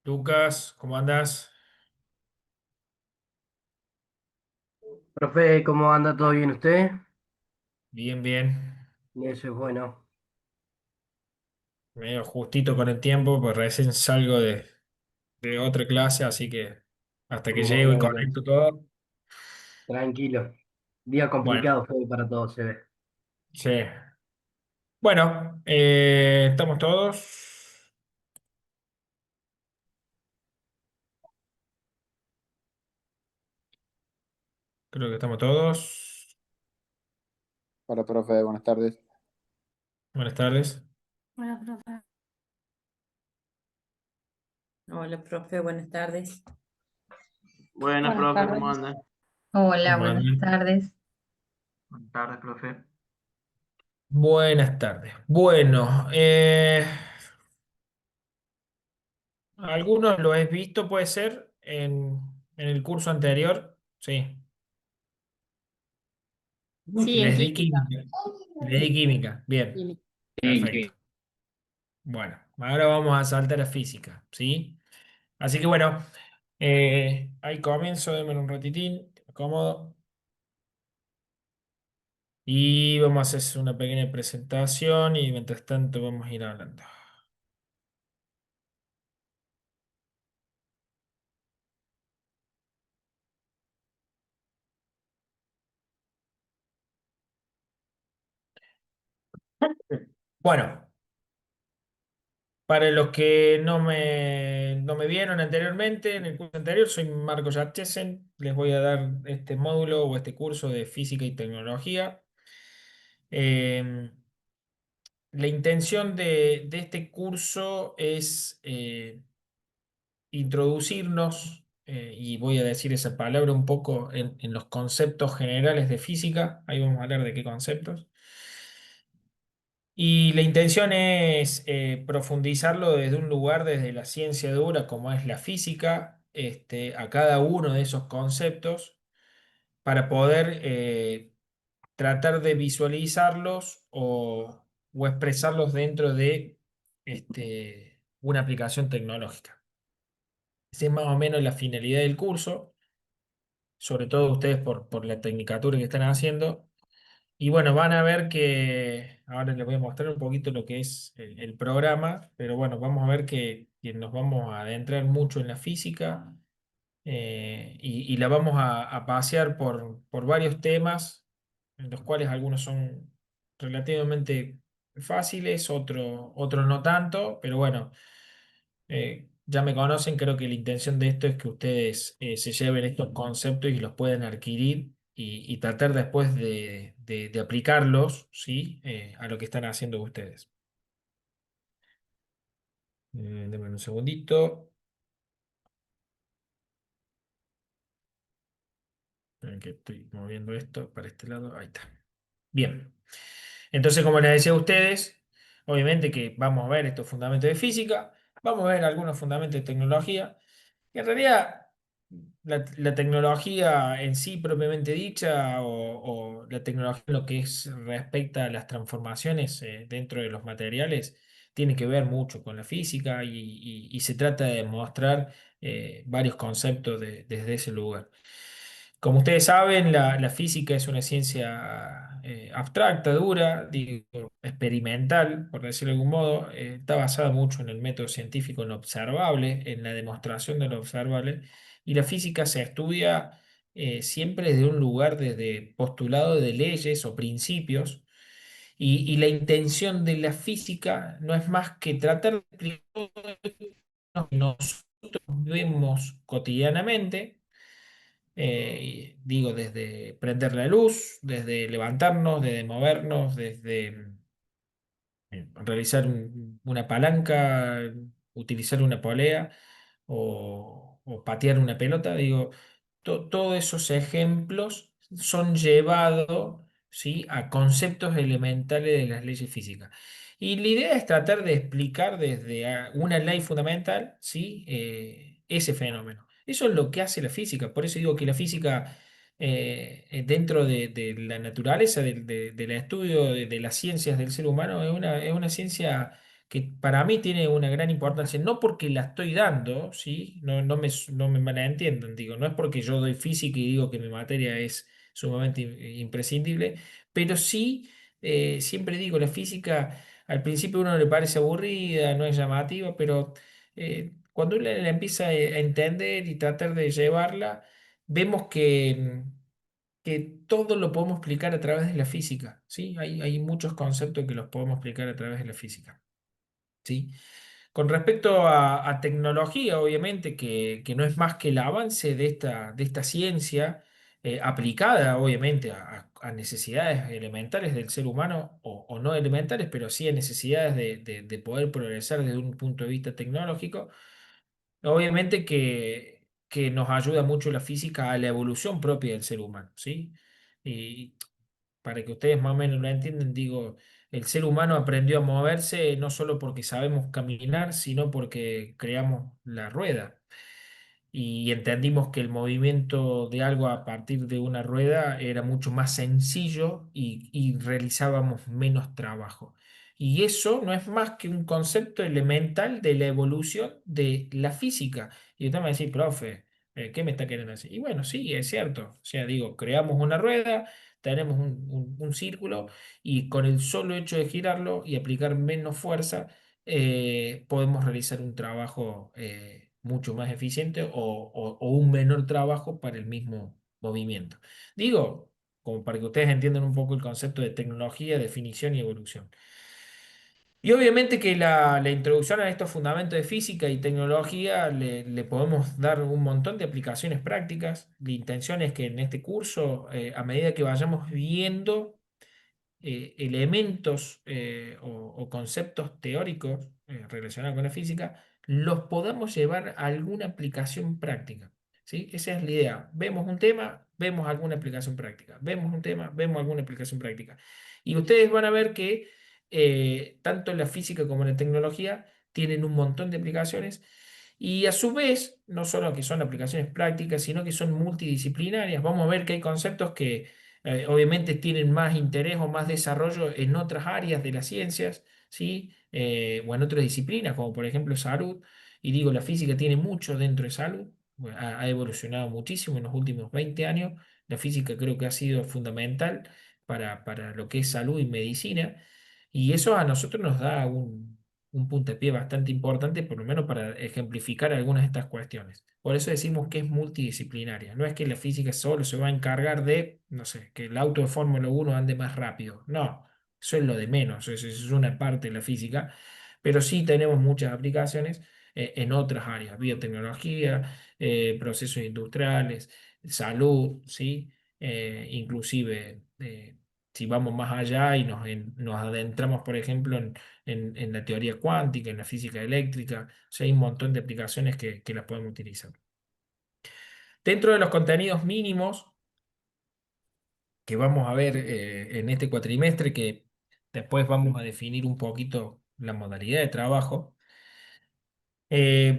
Lucas, ¿cómo andas? Profe, ¿cómo anda? ¿Todo bien usted? Bien, bien. Eso es bueno. Medio justito con el tiempo, pues recién salgo de otra clase, así que hasta que llego y Bueno, conecto todo. tranquilo. Día Bueno, complicado fue para todos, se ve. sí. Bueno, estamos todos. Creo que estamos todos. Hola, profe, buenas tardes. Buenas tardes. Bueno, profe. Hola, profe, buenas tardes. Buenas, Buenas profe, ¿cómo tardes. anda? Hola, ¿Cómo buenas andan? tardes. Buenas tardes, profe. Buenas tardes. Bueno, algunos lo he visto, puede ser, en el curso anterior. Sí, Sí, en les di química. química. Les di química. Bien, Química. perfecto. Bueno, ahora vamos a saltar a física, ¿sí? Así que bueno, ahí comienzo, déme un ratitín, cómodo. Y vamos a hacer una pequeña presentación y mientras tanto vamos a ir hablando. Bueno, para los que no me vieron anteriormente, en el curso anterior, soy Marcos Yatchesen. Les voy a dar este módulo o este curso de física y tecnología. Em, la intención de este curso es introducirnos, y voy a decir esa palabra un poco en los conceptos generales de física. Ahí vamos a hablar de qué conceptos. Y la intención es profundizarlo desde un lugar, desde la ciencia dura, como es la física, a cada uno de esos conceptos, para poder tratar de visualizarlos o expresarlos dentro de una aplicación tecnológica. Esa es más o menos la finalidad del curso, sobre todo ustedes por la tecnicatura que están haciendo. Y bueno, van a ver que ahora les voy a mostrar un poquito lo que es el programa, pero bueno, vamos a ver que nos vamos a adentrar mucho en la física, y la vamos a pasear por varios temas, en los cuales algunos son relativamente fáciles, otros no tanto, pero bueno, ya me conocen, creo que la intención de esto es que ustedes se lleven estos conceptos y los puedan adquirir y tratar después de aplicarlos, ¿sí? A lo que están haciendo ustedes. Denme un segundito. Que estoy moviendo esto para este lado. Ahí está. Bien. Entonces, como les decía a ustedes, obviamente que vamos a ver estos fundamentos de física, vamos a ver algunos fundamentos de tecnología. Y en realidad, la tecnología en sí propiamente dicha o la tecnología en lo que es respecta a las transformaciones dentro de los materiales tiene que ver mucho con la física y se trata de mostrar varios conceptos desde ese lugar. Como ustedes saben, la física es una ciencia abstracta, dura, digo, experimental, por decirlo de algún modo. Está basada mucho en el método científico, en lo observable, en la demostración de lo observable. Y la física se estudia siempre desde un lugar, desde postulado de leyes o principios. Y la intención de la física no es más que tratar de explicar lo que nosotros vemos cotidianamente, digo, desde prender la luz, desde levantarnos, desde movernos, desde realizar una palanca, utilizar una polea o patear una pelota. Digo, todos esos ejemplos son llevados, ¿sí? A conceptos elementales de las leyes físicas. Y la idea es tratar de explicar desde una ley fundamental, ¿sí? Ese fenómeno. Eso es lo que hace la física. Por eso digo que la física, dentro de la naturaleza, del estudio de las ciencias del ser humano, es una ciencia que para mí tiene una gran importancia, no porque la estoy dando, ¿sí? No me malentiendan, digo, no es porque yo doy física y digo que mi materia es sumamente imprescindible, pero sí, siempre digo, la física al principio a uno le parece aburrida, no es llamativa, pero cuando uno la empieza a entender y tratar de llevarla, vemos que todo lo podemos explicar a través de la física, ¿sí? Hay muchos conceptos que los podemos explicar a través de la física, ¿sí? Con respecto a tecnología, obviamente, que no es más que el avance de esta ciencia aplicada, obviamente, a necesidades elementales del ser humano, o no elementales, pero sí a necesidades de poder progresar desde un punto de vista tecnológico, obviamente que nos ayuda mucho la física a la evolución propia del ser humano, ¿sí? Y para que ustedes más o menos lo entiendan, digo, el ser humano aprendió a moverse no solo porque sabemos caminar, sino porque creamos la rueda y entendimos que el movimiento de algo a partir de una rueda era mucho más sencillo y realizábamos menos trabajo. Y eso no es más que un concepto elemental de la evolución de la física. Y usted me va a decir, profe, ¿qué me está queriendo decir? Y bueno, sí, es cierto. O sea, digo, creamos una rueda, tenemos un círculo y con el solo hecho de girarlo y aplicar menos fuerza, podemos realizar un trabajo mucho más eficiente o un menor trabajo para el mismo movimiento. Digo, como para que ustedes entiendan un poco el concepto de tecnología, definición y evolución. Y obviamente que la introducción a estos fundamentos de física y tecnología le podemos dar un montón de aplicaciones prácticas. La intención es que en este curso, a medida que vayamos viendo elementos o conceptos teóricos relacionados con la física, los podamos llevar a alguna aplicación práctica. ¿Sí? Esa es la idea. Vemos un tema, vemos alguna aplicación práctica. Vemos un tema, vemos alguna aplicación práctica. Y ustedes van a ver que tanto la física como la tecnología tienen un montón de aplicaciones. Y a su vez, no solo que son aplicaciones prácticas, sino que son multidisciplinarias. Vamos a ver que hay conceptos que obviamente tienen más interés o más desarrollo en otras áreas de las ciencias, ¿sí? O en otras disciplinas, como por ejemplo salud. Y digo, la física tiene mucho dentro de salud, bueno, ha evolucionado muchísimo en los últimos 20 años. La física creo que ha sido fundamental para lo que es salud y medicina. Y eso a nosotros nos da un puntapié bastante importante, por lo menos para ejemplificar algunas de estas cuestiones. Por eso decimos que es multidisciplinaria. No es que la física solo se va a encargar de, no sé, que el auto de Fórmula 1 ande más rápido. No, eso es lo de menos, eso es una parte de la física, pero sí tenemos muchas aplicaciones en otras áreas, biotecnología, procesos industriales, salud, ¿sí? Inclusive si vamos más allá y nos adentramos, por ejemplo, en la teoría cuántica, en la física eléctrica, o sea, hay un montón de aplicaciones que las podemos utilizar. Dentro de los contenidos mínimos que vamos a ver en este cuatrimestre, que después vamos a definir un poquito la modalidad de trabajo,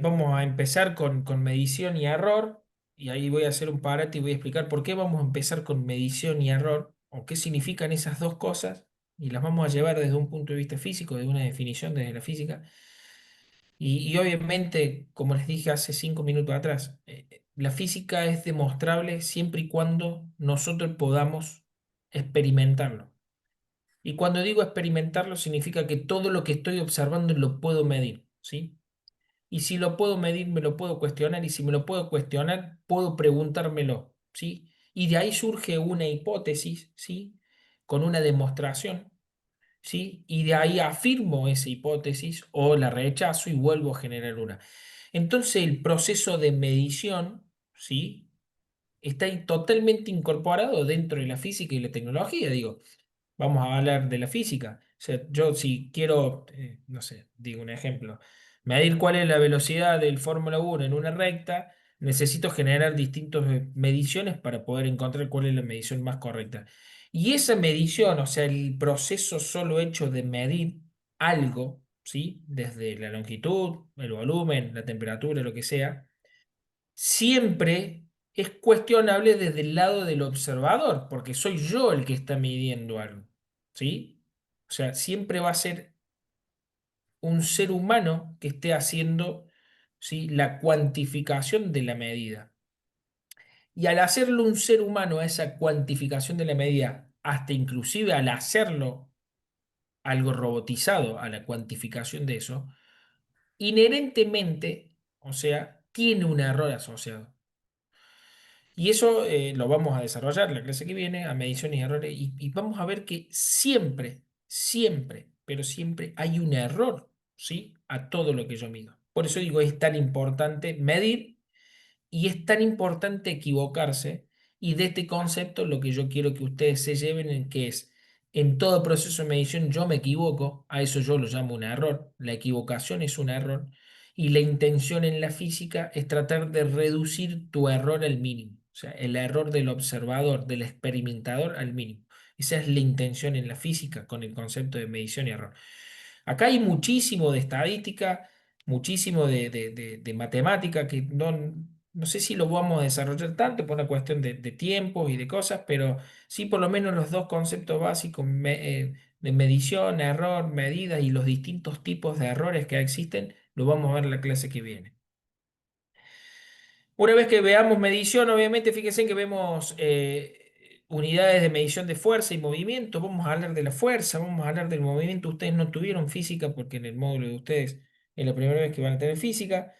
vamos a empezar con medición y error, y ahí voy a hacer un parate y voy a explicar por qué vamos a empezar con medición y error, o qué significan esas dos cosas, y las vamos a llevar desde un punto de vista físico, de una definición desde la física. Y obviamente, como les dije hace 5 minutos atrás, la física es demostrable siempre y cuando nosotros podamos experimentarlo. Y cuando digo experimentarlo, significa que todo lo que estoy observando lo puedo medir, ¿sí? Y si lo puedo medir, me lo puedo cuestionar, y si me lo puedo cuestionar, puedo preguntármelo, ¿sí? Y de ahí surge una hipótesis, ¿sí? Con una demostración, ¿sí? Y de ahí afirmo esa hipótesis o la rechazo y vuelvo a generar una. Entonces el proceso de medición, ¿sí? Está ahí totalmente incorporado dentro de la física y la tecnología, digo. Vamos a hablar de la física. O sea, yo si quiero, no sé, digo un ejemplo, medir cuál es la velocidad del Fórmula 1 en una recta, necesito generar distintas mediciones para poder encontrar cuál es la medición más correcta. Y esa medición, o sea, el proceso solo hecho de medir algo, ¿sí? Desde la longitud, el volumen, la temperatura, lo que sea, siempre es cuestionable desde el lado del observador, porque soy yo el que está midiendo algo, ¿sí? O sea, siempre va a ser un ser humano que esté haciendo, ¿sí?, la cuantificación de la medida. Y al hacerlo un ser humano a esa cuantificación de la medida, hasta inclusive al hacerlo algo robotizado a la cuantificación de eso, inherentemente, o sea, tiene un error asociado. Y eso lo vamos a desarrollar la clase que viene, a mediciones y errores, y vamos a ver que siempre, siempre, pero siempre hay un error, ¿sí?, a todo lo que yo mido. Por eso digo, es tan importante medir y es tan importante equivocarse. Y de este concepto lo que yo quiero que ustedes se lleven en que es, en todo proceso de medición yo me equivoco, a eso yo lo llamo un error, la equivocación es un error, y la intención en la física es tratar de reducir tu error al mínimo, o sea, el error del observador, del experimentador al mínimo. Esa es la intención en la física con el concepto de medición y error. Acá hay muchísimo de estadística, muchísimo de matemática que no sé si lo vamos a desarrollar tanto por una cuestión de tiempos y de cosas, pero sí por lo menos los dos conceptos básicos de medición, error, medida y los distintos tipos de errores que existen, lo vamos a ver en la clase que viene. Una vez que veamos medición, obviamente, fíjense que vemos unidades de medición de fuerza y movimiento. Vamos a hablar de la fuerza, vamos a hablar del movimiento. Ustedes no tuvieron física porque en el módulo de ustedes es la primera vez que van a tener física.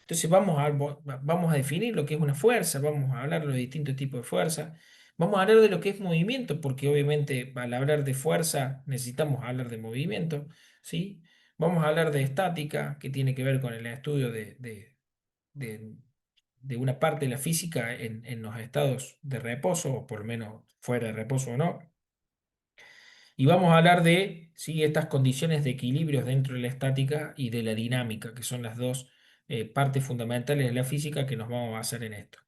Entonces vamos a definir lo que es una fuerza, vamos a hablar de los distintos tipos de fuerza. Vamos a hablar de lo que es movimiento, porque obviamente al hablar de fuerza necesitamos hablar de movimiento, ¿sí? Vamos a hablar de estática, que tiene que ver con el estudio de de una parte de la física en los estados de reposo, o por lo menos fuera de reposo o no. Y vamos a hablar de, ¿sí?, estas condiciones de equilibrios dentro de la estática y de la dinámica, que son las dos partes fundamentales de la física que nos vamos a basar en esto.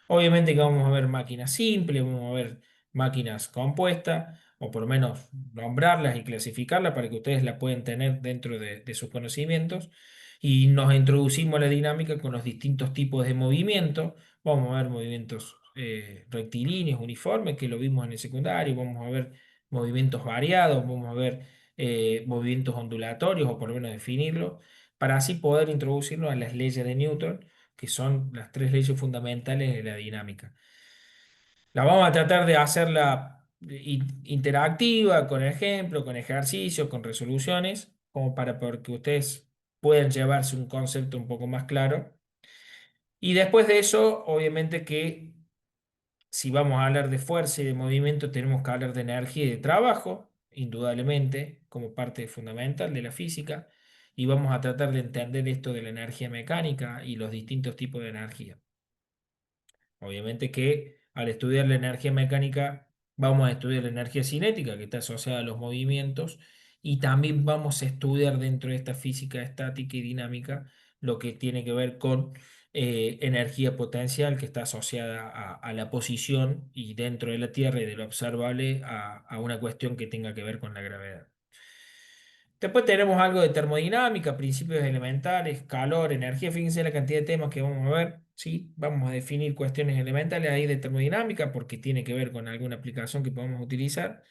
Obviamente que vamos a ver máquinas simples, vamos a ver máquinas compuestas, o por lo menos nombrarlas y clasificarlas para que ustedes la puedan tener dentro de sus conocimientos. Y nos introducimos a la dinámica con los distintos tipos de movimiento. Vamos a ver movimientos rectilíneos, uniformes, que lo vimos en el secundario. Vamos a ver movimientos variados, vamos a ver movimientos ondulatorios, o por lo menos definirlo, para así poder introducirnos a las leyes de Newton, que son las tres leyes fundamentales de la dinámica. La vamos a tratar de hacerla interactiva, con ejemplos, con ejercicios, con resoluciones, como para que ustedes puedan llevarse un concepto un poco más claro. Y después de eso, obviamente que si vamos a hablar de fuerza y de movimiento, tenemos que hablar de energía y de trabajo, indudablemente, como parte fundamental de la física, y vamos a tratar de entender esto de la energía mecánica y los distintos tipos de energía. Obviamente que al estudiar la energía mecánica, vamos a estudiar la energía cinética, que está asociada a los movimientos, y también vamos a estudiar dentro de esta física estática y dinámica lo que tiene que ver con energía potencial, que está asociada a la posición y dentro de la Tierra y de lo observable a una cuestión que tenga que ver con la gravedad. Después tenemos algo de termodinámica, principios elementales, calor, energía. Fíjense la cantidad de temas que vamos a ver, ¿sí? Vamos a definir cuestiones elementales ahí de termodinámica porque tiene que ver con alguna aplicación que podemos utilizar.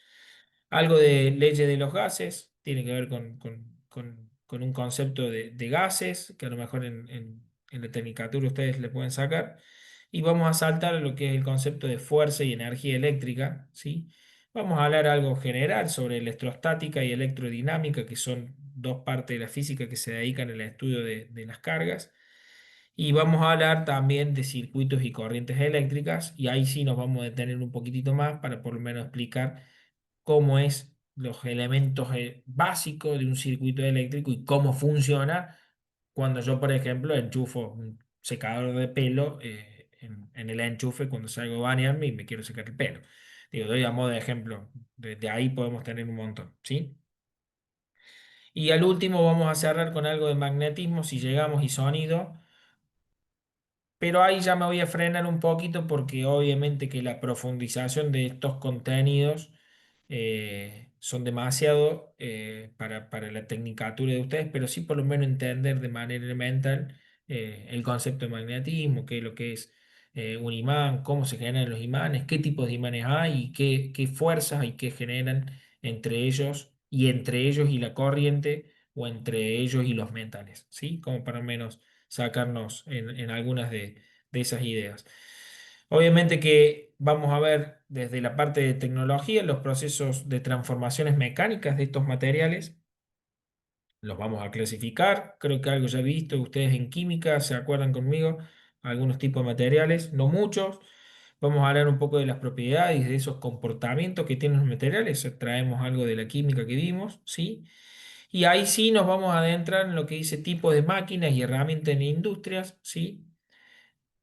Algo de leyes de los gases, tiene que ver con un concepto de gases, que a lo mejor en la tecnicatura ustedes le pueden sacar. Y vamos a saltar a lo que es el concepto de fuerza y energía eléctrica, ¿sí? Vamos a hablar algo general sobre electrostática y electrodinámica, que son dos partes de la física que se dedican al estudio de las cargas. Y vamos a hablar también de circuitos y corrientes eléctricas, y ahí sí nos vamos a detener un poquitito más para por lo menos explicar cómo es los elementos básicos de un circuito eléctrico y cómo funciona cuando yo, por ejemplo, enchufo un secador de pelo en el enchufe cuando salgo a bañarme y me quiero secar el pelo. Digo, doy a modo de ejemplo. De ahí podemos tener un montón, ¿sí? Y al último vamos a cerrar con algo de magnetismo, si llegamos, y sonido. Pero ahí ya me voy a frenar un poquito porque obviamente que la profundización de estos contenidos son demasiado para la tecnicatura de ustedes, pero sí por lo menos entender de manera elemental el concepto de magnetismo, qué es lo que es un imán, cómo se generan los imanes, qué tipos de imanes hay y qué fuerzas hay que generan entre ellos y la corriente o entre ellos y los metales, ¿sí? Como para al menos sacarnos en algunas de esas ideas. Obviamente que vamos a ver desde la parte de tecnología los procesos de transformaciones mecánicas de estos materiales. Los vamos a clasificar. Creo que algo ya he visto ustedes en química, ¿se acuerdan conmigo? Algunos tipos de materiales, no muchos. Vamos a hablar un poco de las propiedades y de esos comportamientos que tienen los materiales. Traemos algo de la química que vimos, ¿sí? Y ahí sí nos vamos a adentrar en lo que dice tipos de máquinas y herramientas en industrias, ¿sí?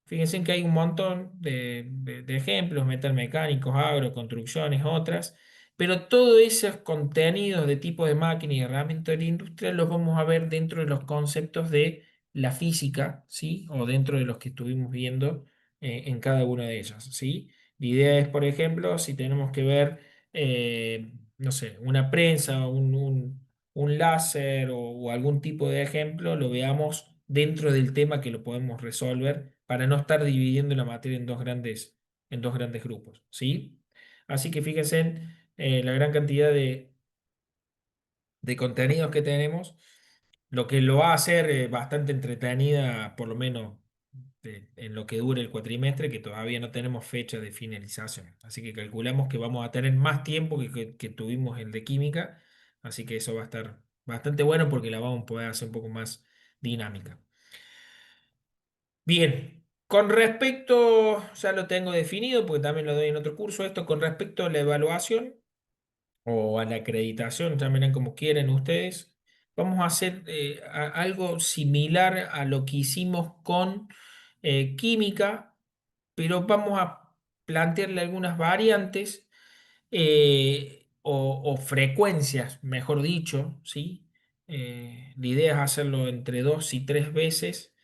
Fíjense que hay un montón de ejemplos, metalmecánicos, agro, construcciones, otras, pero todos esos contenidos de tipo de máquina y herramientas de la industria los vamos a ver dentro de los conceptos de la física, ¿sí? O dentro de los que estuvimos viendo en cada una de ellas, ¿sí? La idea es, por ejemplo, si tenemos que ver, no sé, una prensa, un láser o algún tipo de ejemplo, lo veamos dentro del tema que lo podemos resolver para no estar dividiendo la materia en dos grandes grupos, ¿sí? Así que fíjense en la gran cantidad de contenidos que tenemos, lo que lo va a hacer bastante entretenida, por lo menos en lo que dure el cuatrimestre, que todavía no tenemos fecha de finalización. Así que calculamos que vamos a tener más tiempo que tuvimos el de química, así que eso va a estar bastante bueno porque la vamos a poder hacer un poco más dinámica. Bien, con respecto, ya lo tengo definido porque también lo doy en otro curso, esto con respecto a la evaluación o a la acreditación, llamen como quieren ustedes, vamos a hacer algo similar a lo que hicimos con química, pero vamos a plantearle algunas variantes o frecuencias, mejor dicho, ¿sí? La idea es hacerlo entre 2 y 3 veces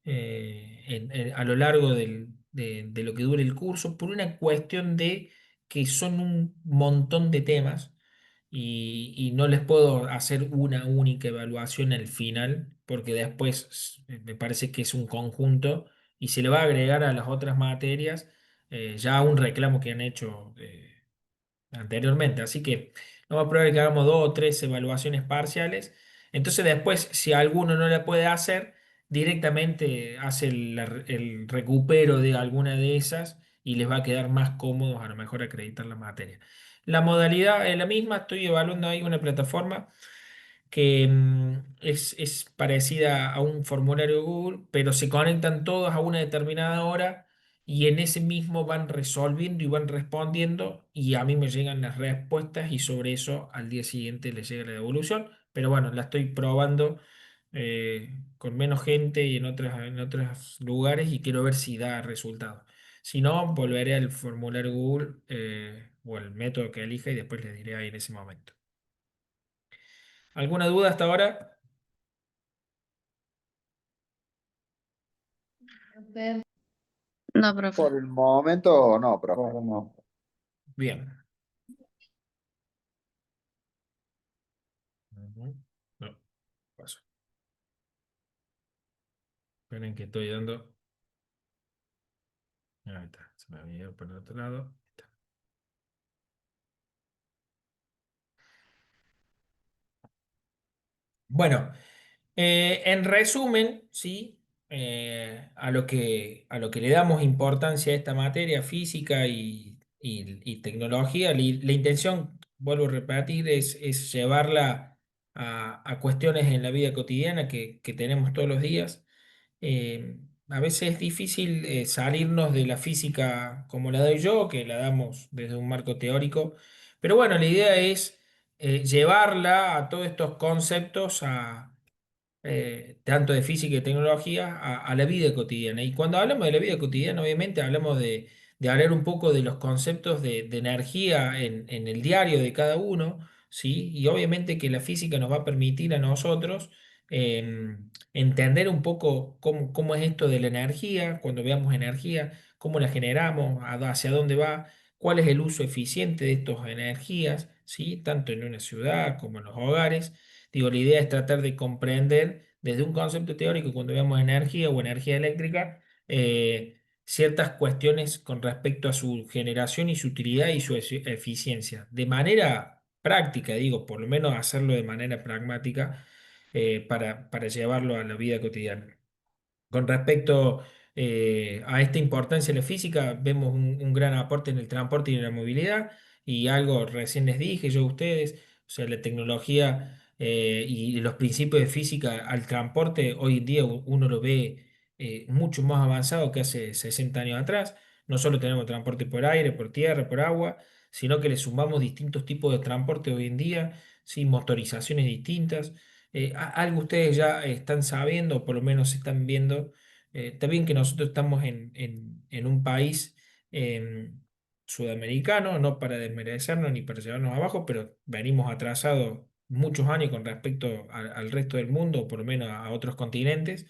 a lo largo de lo que dure el curso, por una cuestión de que son un montón de temas y no les puedo hacer una única evaluación al final, porque después me parece que es un conjunto y se le va a agregar a las otras materias ya un reclamo que han hecho anteriormente. Así que vamos a probar que hagamos 2 o 3 evaluaciones parciales. Entonces después, si alguno no la puede hacer, directamente hace el recupero de alguna de esas y les va a quedar más cómodo a lo mejor acreditar la materia. La modalidad es la misma, estoy evaluando ahí una plataforma que es parecida a un formulario de Google, pero se conectan todos a una determinada hora y en ese mismo van resolviendo y van respondiendo y a mí me llegan las respuestas y sobre eso al día siguiente les llega la devolución. Pero bueno, la estoy probando con menos gente y en otros lugares y quiero ver si da resultado. Si no, volveré al formulario Google o el método que elija y después les diré ahí en ese momento. ¿Alguna duda hasta ahora? No, profe. Por el momento, no, profe. No. Bien. Ujú. No, paso. Esperen que estoy dando. Ahí está, se me había ido por el otro lado. Ahí está. Bueno, en resumen, ¿sí? A lo que le damos importancia a esta materia, física y tecnología, la intención, vuelvo a repetir, es llevarla a cuestiones en la vida cotidiana que tenemos todos los días. A veces es difícil salirnos de la física como la doy yo, que la damos desde un marco teórico, pero bueno, la idea es llevarla a todos estos conceptos tanto de física y tecnología, a la vida cotidiana. Y cuando hablamos de la vida cotidiana, obviamente hablamos de hablar un poco de los conceptos de energía en el diario de cada uno, ¿sí? Y obviamente que la física nos va a permitir a nosotros entender un poco cómo es esto de la energía, cuando veamos energía, cómo la generamos, hacia dónde va, cuál es el uso eficiente de estas energías, ¿sí? Tanto en una ciudad como en los hogares. Digo, la idea es tratar de comprender desde un concepto teórico, cuando veamos energía o energía eléctrica, ciertas cuestiones con respecto a su generación y su utilidad y su eficiencia. De manera práctica, digo, por lo menos hacerlo de manera pragmática, para llevarlo a la vida cotidiana. Con respecto a esta importancia de la física, vemos un gran aporte en el transporte y en la movilidad, y algo recién les dije yo a ustedes, o sea, la tecnología y los principios de física al transporte, hoy en día uno lo ve mucho más avanzado que hace 60 años atrás. No solo tenemos transporte por aire, por tierra, por agua, sino que le sumamos distintos tipos de transporte hoy en día, ¿sí? Motorizaciones distintas. Algo ustedes ya están sabiendo, o por lo menos están viendo. Está bien que nosotros estamos en un país em, sudamericano, no para desmerecernos ni para llevarnos abajo, pero venimos atrasados muchos años con respecto al resto del mundo, o por lo menos a otros continentes,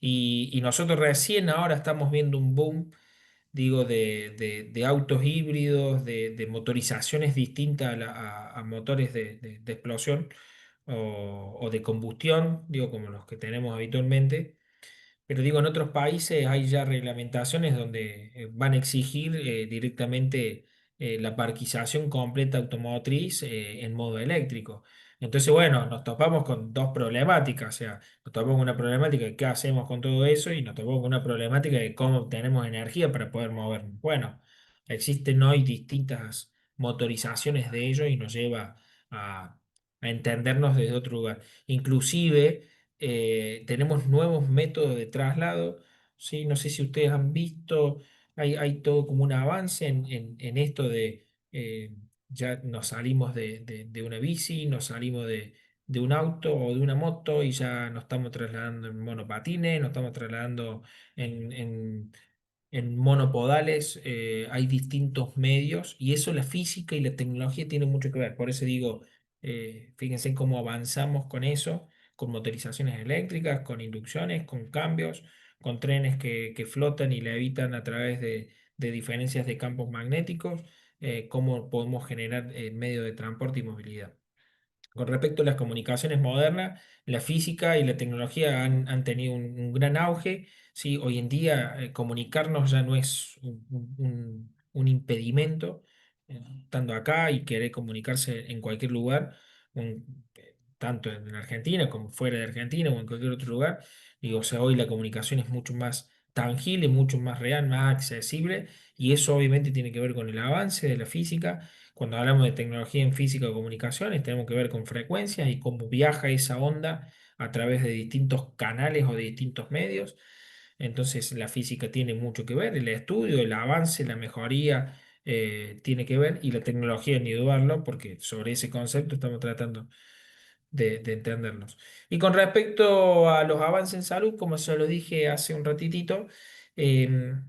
y nosotros recién ahora estamos viendo un boom, digo, de autos híbridos, de motorizaciones distintas a motores de explosión o de combustión, digo, como los que tenemos habitualmente. Pero digo, en otros países hay ya reglamentaciones donde van a exigir directamente la parquización completa automotriz en modo eléctrico. Entonces, bueno, nos topamos con dos problemáticas, o sea, nos topamos con una problemática de qué hacemos con todo eso y nos topamos con una problemática de cómo obtenemos energía para poder movernos. Bueno, existen hoy distintas motorizaciones de ello y nos lleva a, a entendernos desde otro lugar. Inclusive tenemos nuevos métodos de traslado, ¿sí? No sé si ustedes han visto, hay todo como un avance en esto de ya nos salimos de una bici, nos salimos de un auto o de una moto y ya nos estamos trasladando en monopatines, nos estamos trasladando en, en- en monopodales, hay distintos medios y eso la física y la tecnología tienen mucho que ver. Por eso digo, fíjense cómo avanzamos con eso, con motorizaciones eléctricas, con inducciones, con cambios, con trenes que flotan y levitan a través de diferencias de campos magnéticos, cómo podemos generar medio de transporte y movilidad. Con respecto a las comunicaciones modernas, la física y la tecnología han tenido un gran auge. ¿Sí? Hoy en día comunicarnos ya no es un impedimento, estando acá y querer comunicarse en cualquier lugar, tanto en Argentina como fuera de Argentina o en cualquier otro lugar. Digo, o sea, hoy la comunicación es mucho más tangible, mucho más real, más accesible, y eso obviamente tiene que ver con el avance de la física. Cuando hablamos de tecnología en física o comunicaciones, tenemos que ver con frecuencias y cómo viaja esa onda a través de distintos canales o de distintos medios. Entonces, la física tiene mucho que ver, el estudio, el avance, la mejoría tiene que ver, y la tecnología ni dudarlo, porque sobre ese concepto estamos tratando de entendernos. Y con respecto a los avances en salud, como se lo dije hace un ratitito, em,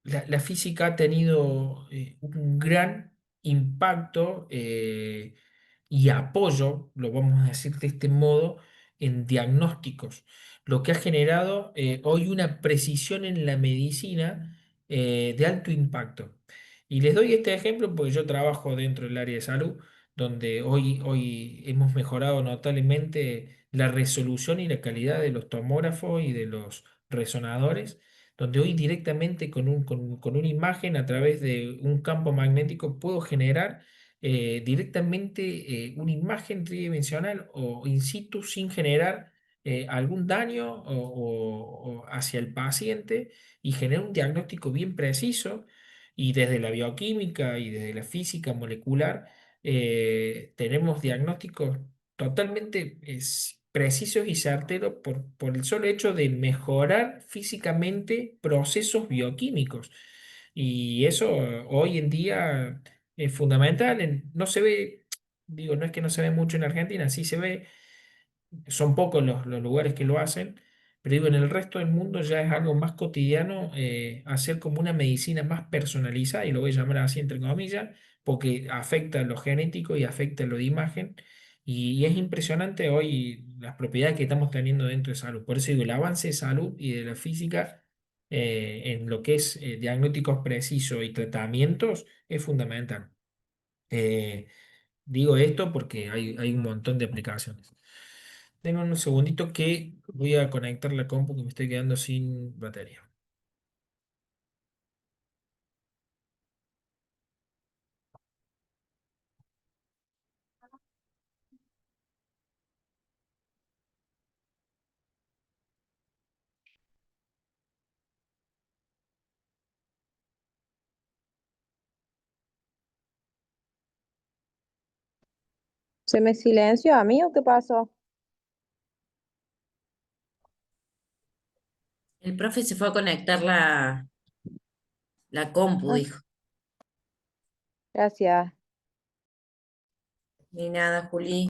la física ha tenido un gran impacto y apoyo, lo vamos a decir de este modo, en diagnósticos, lo que ha generado hoy una precisión en la medicina de alto impacto. Y les doy este ejemplo porque yo trabajo dentro del área de salud, donde hoy hemos mejorado notablemente la resolución y la calidad de los tomógrafos y de los resonadores, donde hoy directamente con una imagen a través de un campo magnético puedo generar directamente una imagen tridimensional o in situ sin generar algún daño o hacia el paciente, y generar un diagnóstico bien preciso. Y desde la bioquímica y desde la física molecular tenemos diagnósticos totalmente precisos y certeros por el solo hecho de mejorar físicamente procesos bioquímicos. Y eso hoy en día es fundamental. No se ve, digo, no es que no se ve mucho en Argentina, sí se ve, son pocos los lugares que lo hacen, pero digo, en el resto del mundo ya es algo más cotidiano hacer como una medicina más personalizada, y lo voy a llamar así entre comillas, porque afecta lo genético y afecta lo de imagen, y es impresionante hoy las propiedades que estamos teniendo dentro de salud. Por eso digo, el avance de salud y de la física en lo que es diagnósticos precisos y tratamientos es fundamental. Eh, Digo esto porque hay un montón de aplicaciones. Denme un segundito que voy a conectar la compu que me estoy quedando sin batería. ¿Se me silenció a mí o qué pasó? El profe se fue a conectar la compu, Ah, dijo. gracias. Ni nada, Juli.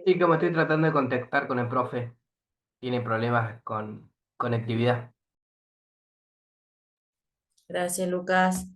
Y como estoy tratando de contactar con el profe, tiene problemas con conectividad. Gracias, Lucas.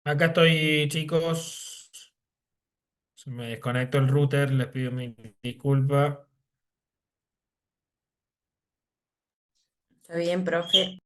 Acá estoy, chicos. Se me desconectó el router, les pido mi disculpa. Está bien, profe.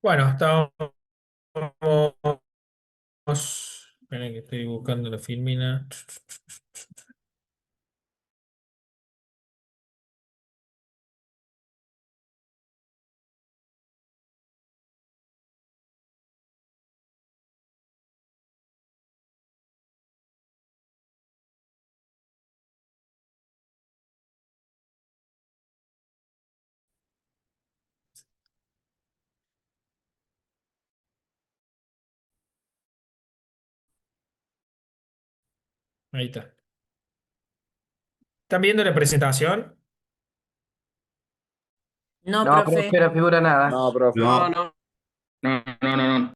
Bueno, estamos. Esperen que estoy buscando la filmina. Ahí está. ¿Están viendo la presentación? No, No, profe. profe, no figura nada. No, profe. No, No, no. no, no, no, no.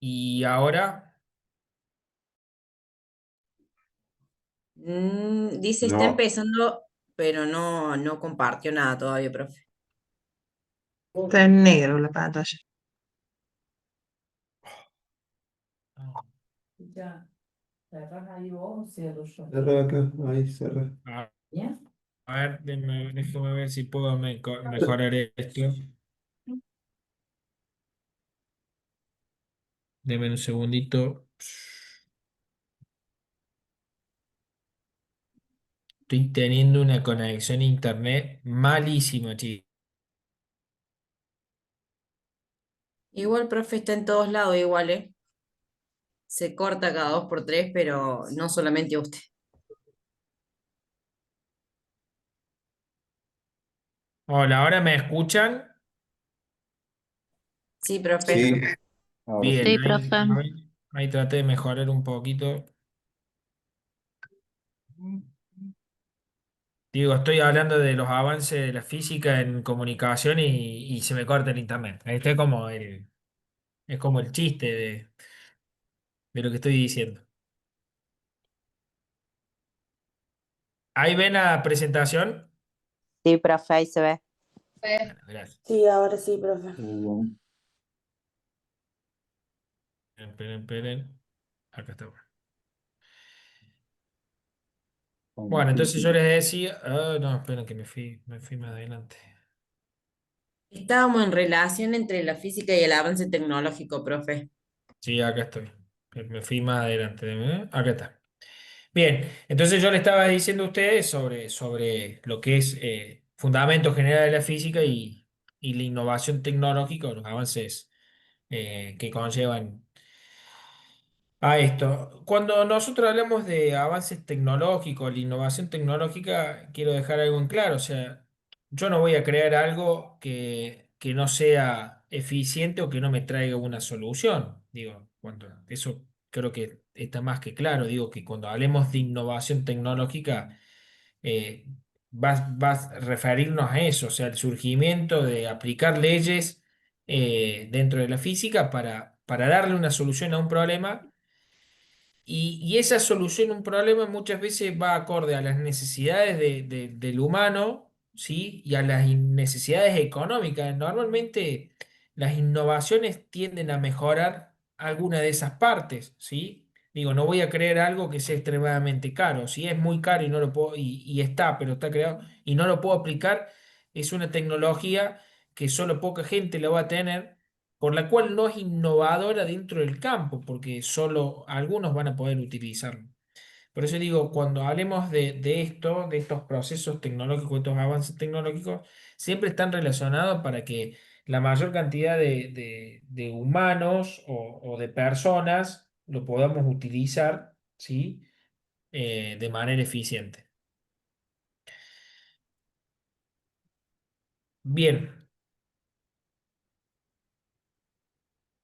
Y ahora, Dice, está No, empezando, pero no compartió nada todavía, profe. Está en negro la pantalla. Ya, cerrás ahí vos o cierro yo. cerra acá, ahí cerra. a ver, déjame ver si puedo mejorar esto. Deme un segundito. Estoy teniendo una conexión a internet malísima, chicos. Igual, profe, está en todos lados igual, ¿eh? Se corta cada 2 por 3, pero no solamente a usted. Hola, ¿ahora me escuchan? Sí, profe. Sí, ahora Bien, Sí, sí. profe. ahí traté de mejorar un poquito. Digo, estoy hablando de los avances de la física en comunicación y se me corta el internet. Este es como el chiste de lo que estoy diciendo. ¿Ahí ven la presentación? Sí, profe, ahí se ve. Bueno, gracias. Sí, ahora sí, profe. Esperen. Acá está. Bueno, entonces yo les decía. No, esperen que me fui más adelante. Estábamos en relación entre la física y el avance tecnológico, profe. Sí, acá estoy. Me fui más adelante. Acá está. Bien, entonces yo le estaba diciendo a ustedes sobre lo que es fundamento general de la física y la innovación tecnológica, los avances que conllevan a esto. Cuando nosotros hablamos de avances tecnológicos, la innovación tecnológica, quiero dejar algo en claro. O sea, yo no voy a crear algo que no sea eficiente o que no me traiga una solución. Digo, eso creo que está más que claro. Digo que cuando hablemos de innovación tecnológica, eh, va a referirnos a eso, o sea, el surgimiento de aplicar leyes dentro de la física para darle una solución a un problema y esa solución a un problema muchas veces va acorde a las necesidades del humano, ¿sí? Y a las necesidades económicas. Normalmente las innovaciones tienden a mejorar alguna de esas partes, ¿sí? Digo, no voy a creer algo que sea extremadamente caro. Si es muy caro y no lo puedo, y está, pero está creado, y no lo puedo aplicar, es una tecnología que solo poca gente la va a tener por la cual no es innovadora dentro del campo, porque solo algunos van a poder utilizarlo. Por eso digo, cuando hablemos de esto, de estos procesos tecnológicos, estos avances tecnológicos, siempre están relacionados para que la mayor cantidad de humanos o de personas lo podamos utilizar, ¿sí? De manera eficiente. Bien,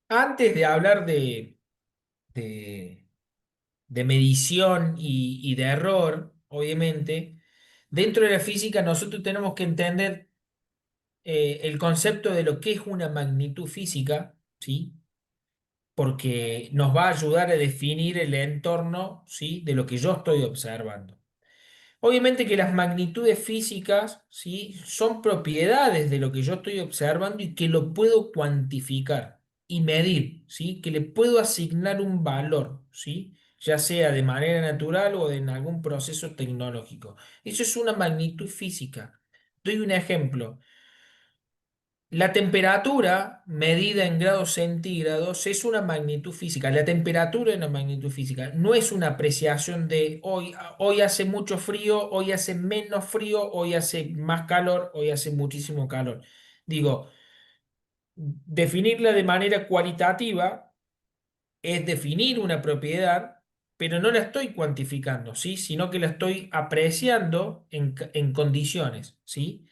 antes de hablar de de medición y de error, obviamente, dentro de la física nosotros tenemos que entender el concepto de lo que es una magnitud física, ¿sí? Porque nos va a ayudar a definir el entorno, ¿sí? De lo que yo estoy observando. Obviamente que las magnitudes físicas, ¿sí? Son propiedades de lo que yo estoy observando y que lo puedo cuantificar y medir, ¿sí? Que le puedo asignar un valor, ¿sí? Ya sea de manera natural o en algún proceso tecnológico. Eso es una magnitud física. Doy un ejemplo. La temperatura medida en grados centígrados es una magnitud física. La temperatura es una magnitud física. No es una apreciación de hoy hace mucho frío, hoy hace menos frío, hoy hace más calor, hoy hace muchísimo calor. Digo, definirla de manera cualitativa es definir una propiedad, pero no la estoy cuantificando, ¿sí? Sino que la estoy apreciando en condiciones, ¿sí?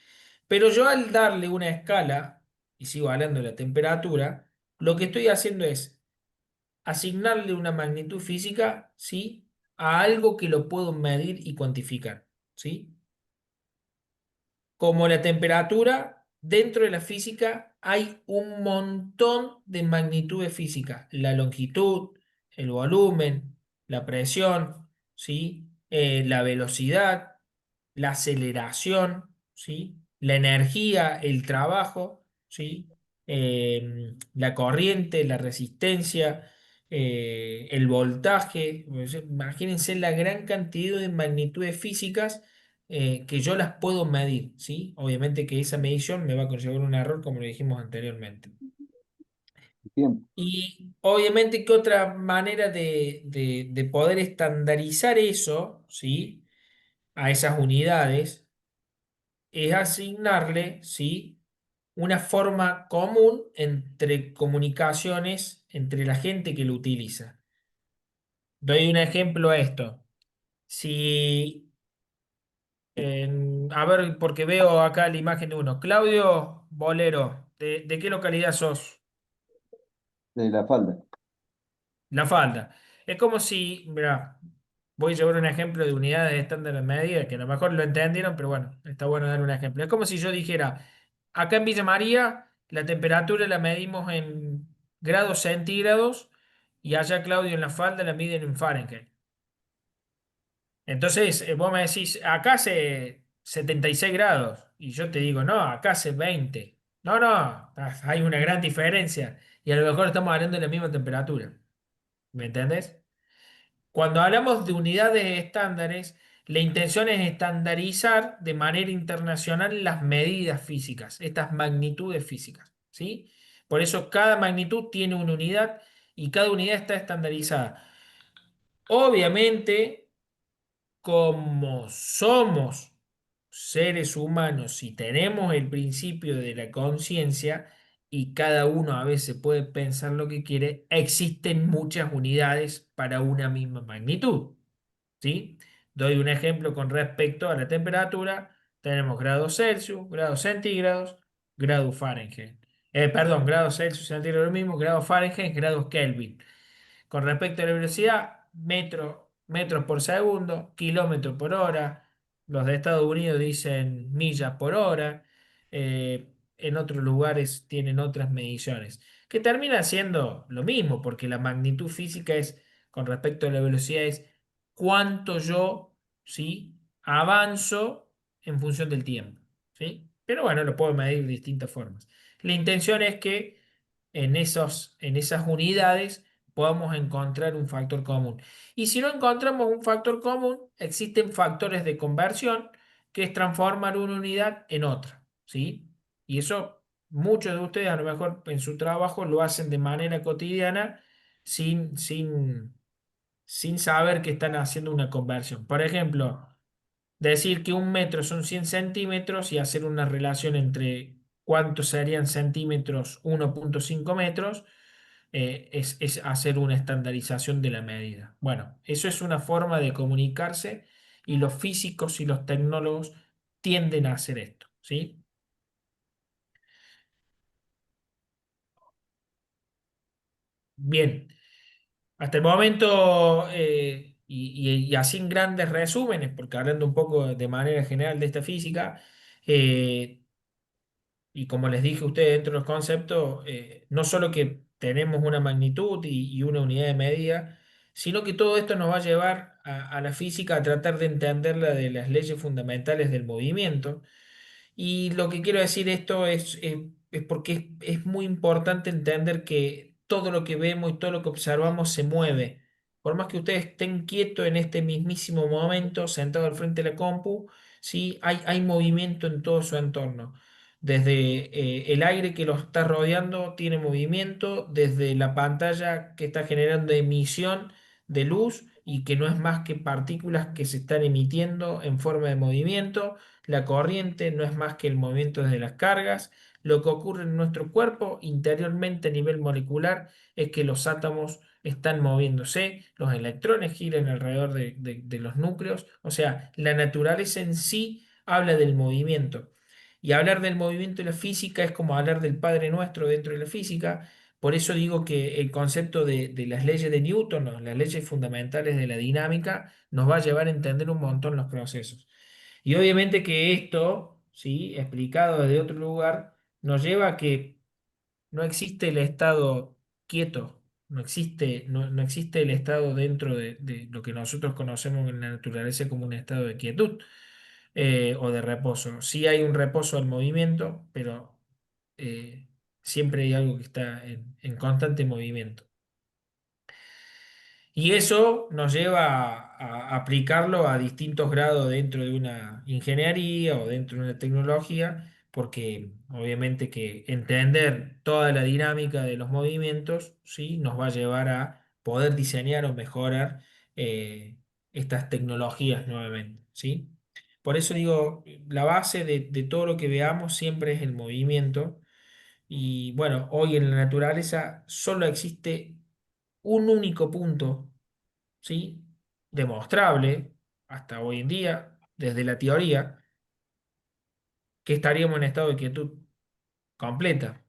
Pero yo al darle una escala, y sigo hablando de la temperatura, lo que estoy haciendo es asignarle una magnitud física, ¿sí? A algo que lo puedo medir y cuantificar, ¿sí? Como la temperatura, dentro de la física hay un montón de magnitudes físicas. La longitud, el volumen, la presión, ¿sí? La velocidad, la aceleración, ¿sí? La energía, el trabajo, ¿sí? La corriente, la resistencia, el voltaje. Pues, imagínense la gran cantidad de magnitudes físicas que yo las puedo medir, ¿sí? Obviamente que esa medición me va a conllevar un error, como lo dijimos anteriormente. Tiempo. Y obviamente que otra manera de poder estandarizar eso, ¿sí? A esas unidades es asignarle, ¿sí? Una forma común entre comunicaciones entre la gente que lo utiliza. Doy un ejemplo a esto. Si, a ver, porque veo acá la imagen de uno. Claudio Bolero, ¿de qué localidad sos? De la falda. La Falda. Es como si, mira, voy a llevar un ejemplo de unidades estándar de medida, que a lo mejor lo entendieron, pero bueno, está bueno dar un ejemplo. Es como si yo dijera, acá en Villa María, la temperatura la medimos en grados centígrados y allá Claudio en La Falda la miden en Fahrenheit. Entonces, vos me decís, acá hace 76 grados y yo te digo, no, acá hace 20. No, no, hay una gran diferencia y a lo mejor estamos hablando de la misma temperatura. ¿Me entendés? Cuando hablamos de unidades estándares, la intención es estandarizar de manera internacional las medidas físicas, estas magnitudes físicas, ¿sí? Por eso cada magnitud tiene una unidad y cada unidad está estandarizada. Obviamente, como somos seres humanos y tenemos el principio de la conciencia y cada uno a veces puede pensar lo que quiere, existen muchas unidades para una misma magnitud. ¿Sí? Doy un ejemplo con respecto a la temperatura. Tenemos grados Celsius, grados centígrados, grados Fahrenheit. Perdón, grados Celsius, centígrados lo mismo, grados Fahrenheit, grados Kelvin. Con respecto a la velocidad, metros por segundo, kilómetros por hora. Los de Estados Unidos dicen millas por hora. En otros lugares tienen otras mediciones, que termina siendo lo mismo, porque la magnitud física es, con respecto a la velocidad, es cuánto yo, ¿sí? Avanzo en función del tiempo, ¿sí? Pero bueno, lo puedo medir de distintas formas. La intención es que en esas unidades podamos encontrar un factor común. Y si no encontramos un factor común, existen factores de conversión, que es transformar una unidad en otra, ¿sí? Y eso muchos de ustedes a lo mejor en su trabajo lo hacen de manera cotidiana sin saber que están haciendo una conversión. Por ejemplo, decir que un metro son 100 centímetros y hacer una relación entre cuántos serían centímetros 1,5 metros, es hacer una estandarización de la medida. Bueno, eso es una forma de comunicarse y los físicos y los tecnólogos tienden a hacer esto, ¿sí? Bien, hasta el momento, y así en grandes resúmenes, porque hablando un poco de manera general de esta física, eh, y como les dije a ustedes dentro de los conceptos, no solo que tenemos una magnitud y una unidad de medida, sino que todo esto nos va a llevar a la física a tratar de entenderla de las leyes fundamentales del movimiento. Y lo que quiero decir esto es porque es muy importante entender que todo lo que vemos y todo lo que observamos se mueve. Por más que ustedes estén quietos en este mismísimo momento, sentados al frente de la compu, ¿sí? Hay movimiento en todo su entorno. Desde el aire que los está rodeando tiene movimiento, desde la pantalla que está generando emisión de luz y que no es más que partículas que se están emitiendo en forma de movimiento. La corriente no es más que el movimiento desde las cargas. Lo que ocurre en nuestro cuerpo interiormente a nivel molecular es que los átomos están moviéndose, los electrones giran alrededor de los núcleos, o sea, la naturaleza en sí habla del movimiento. Y hablar del movimiento de la física es como hablar del Padre Nuestro dentro de la física. Por eso digo que el concepto de las leyes de Newton, ¿no? Las leyes fundamentales de la dinámica, nos va a llevar a entender un montón los procesos. Y obviamente que esto, ¿sí? Explicado desde otro lugar, nos lleva a que no existe el estado quieto, no existe el estado dentro de lo que nosotros conocemos en la naturaleza como un estado de quietud o de reposo. Sí hay un reposo al movimiento, pero siempre hay algo que está en constante movimiento. Y eso nos lleva a aplicarlo a distintos grados dentro de una ingeniería o dentro de una tecnología, porque obviamente que entender toda la dinámica de los movimientos, ¿sí? Nos va a llevar a poder diseñar o mejorar estas tecnologías nuevamente, ¿sí? Por eso digo, la base de todo lo que veamos siempre es el movimiento. Y bueno, hoy en la naturaleza solo existe un único punto, ¿sí? Demostrable hasta hoy en día, desde la teoría, que estaríamos en estado de quietud completa.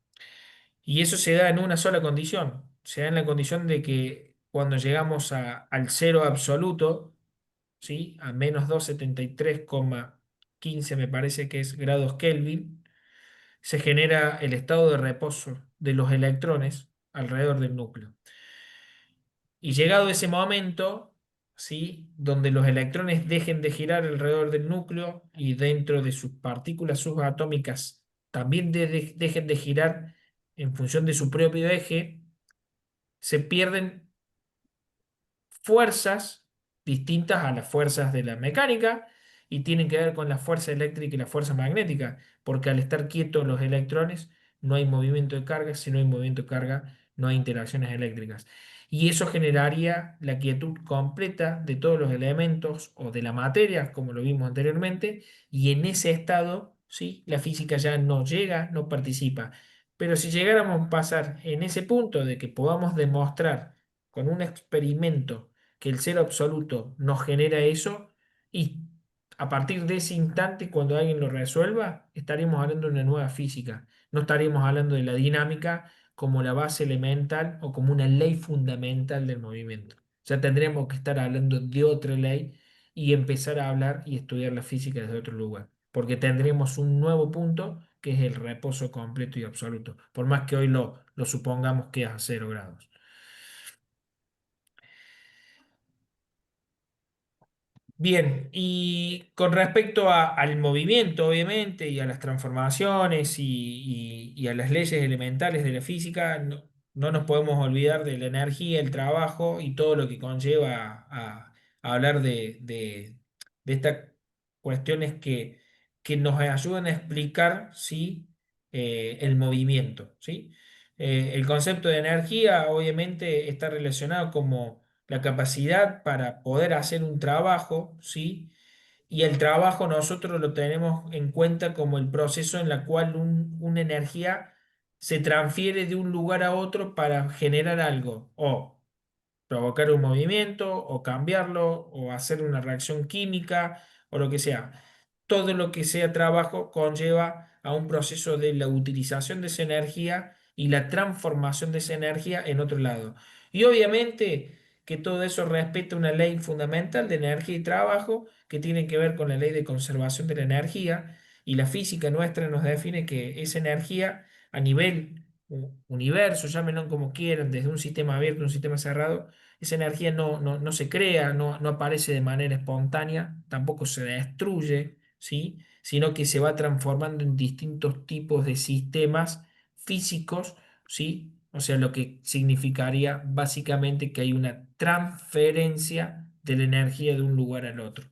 Y eso se da en una sola condición. Se da en la condición de que cuando llegamos al cero absoluto, ¿sí? A menos 273,15 me parece que es grados Kelvin, se genera el estado de reposo de los electrones alrededor del núcleo. Y llegado ese momento, ¿sí? Donde los electrones dejen de girar alrededor del núcleo y dentro de sus partículas subatómicas también dejen de girar en función de su propio eje, se pierden fuerzas distintas a las fuerzas de la mecánica y tienen que ver con la fuerza eléctrica y la fuerza magnética, porque al estar quietos los electrones no hay movimiento de carga, si no hay movimiento de carga no hay interacciones eléctricas. Y eso generaría la quietud completa de todos los elementos o de la materia, como lo vimos anteriormente, y en ese estado, ¿sí? La física ya no llega, no participa. Pero si llegáramos a pasar en ese punto de que podamos demostrar con un experimento que el cero absoluto nos genera eso y a partir de ese instante, cuando alguien lo resuelva, estaríamos hablando de una nueva física. No estaríamos hablando de la dinámica como la base elemental o como una ley fundamental del movimiento. Ya tendríamos que estar hablando de otra ley y empezar a hablar y estudiar la física desde otro lugar, porque tendremos un nuevo punto que es el reposo completo y absoluto, por más que hoy lo supongamos que es a 0 grados. Bien, y con respecto al movimiento, obviamente, y a las transformaciones y a las leyes elementales de la física, no nos podemos olvidar de la energía, el trabajo y todo lo que conlleva a hablar de estas cuestiones que nos ayudan a explicar, ¿sí? El movimiento, ¿sí? El concepto de energía, obviamente, está relacionado como la capacidad para poder hacer un trabajo, ¿sí? Y el trabajo nosotros lo tenemos en cuenta como el proceso en el cual una energía se transfiere de un lugar a otro para generar algo, o provocar un movimiento, o cambiarlo, o hacer una reacción química, o lo que sea. Todo lo que sea trabajo conlleva a un proceso de la utilización de esa energía y la transformación de esa energía en otro lado. Y obviamente que todo eso respeta una ley fundamental de energía y trabajo que tiene que ver con la ley de conservación de la energía, y la física nuestra nos define que esa energía a nivel universo, llámenlo como quieran, desde un sistema abierto a un sistema cerrado, esa energía no se crea, no aparece de manera espontánea, tampoco se destruye, ¿sí? Sino que se va transformando en distintos tipos de sistemas físicos, ¿sí? O sea, lo que significaría básicamente que hay una transferencia de la energía de un lugar al otro.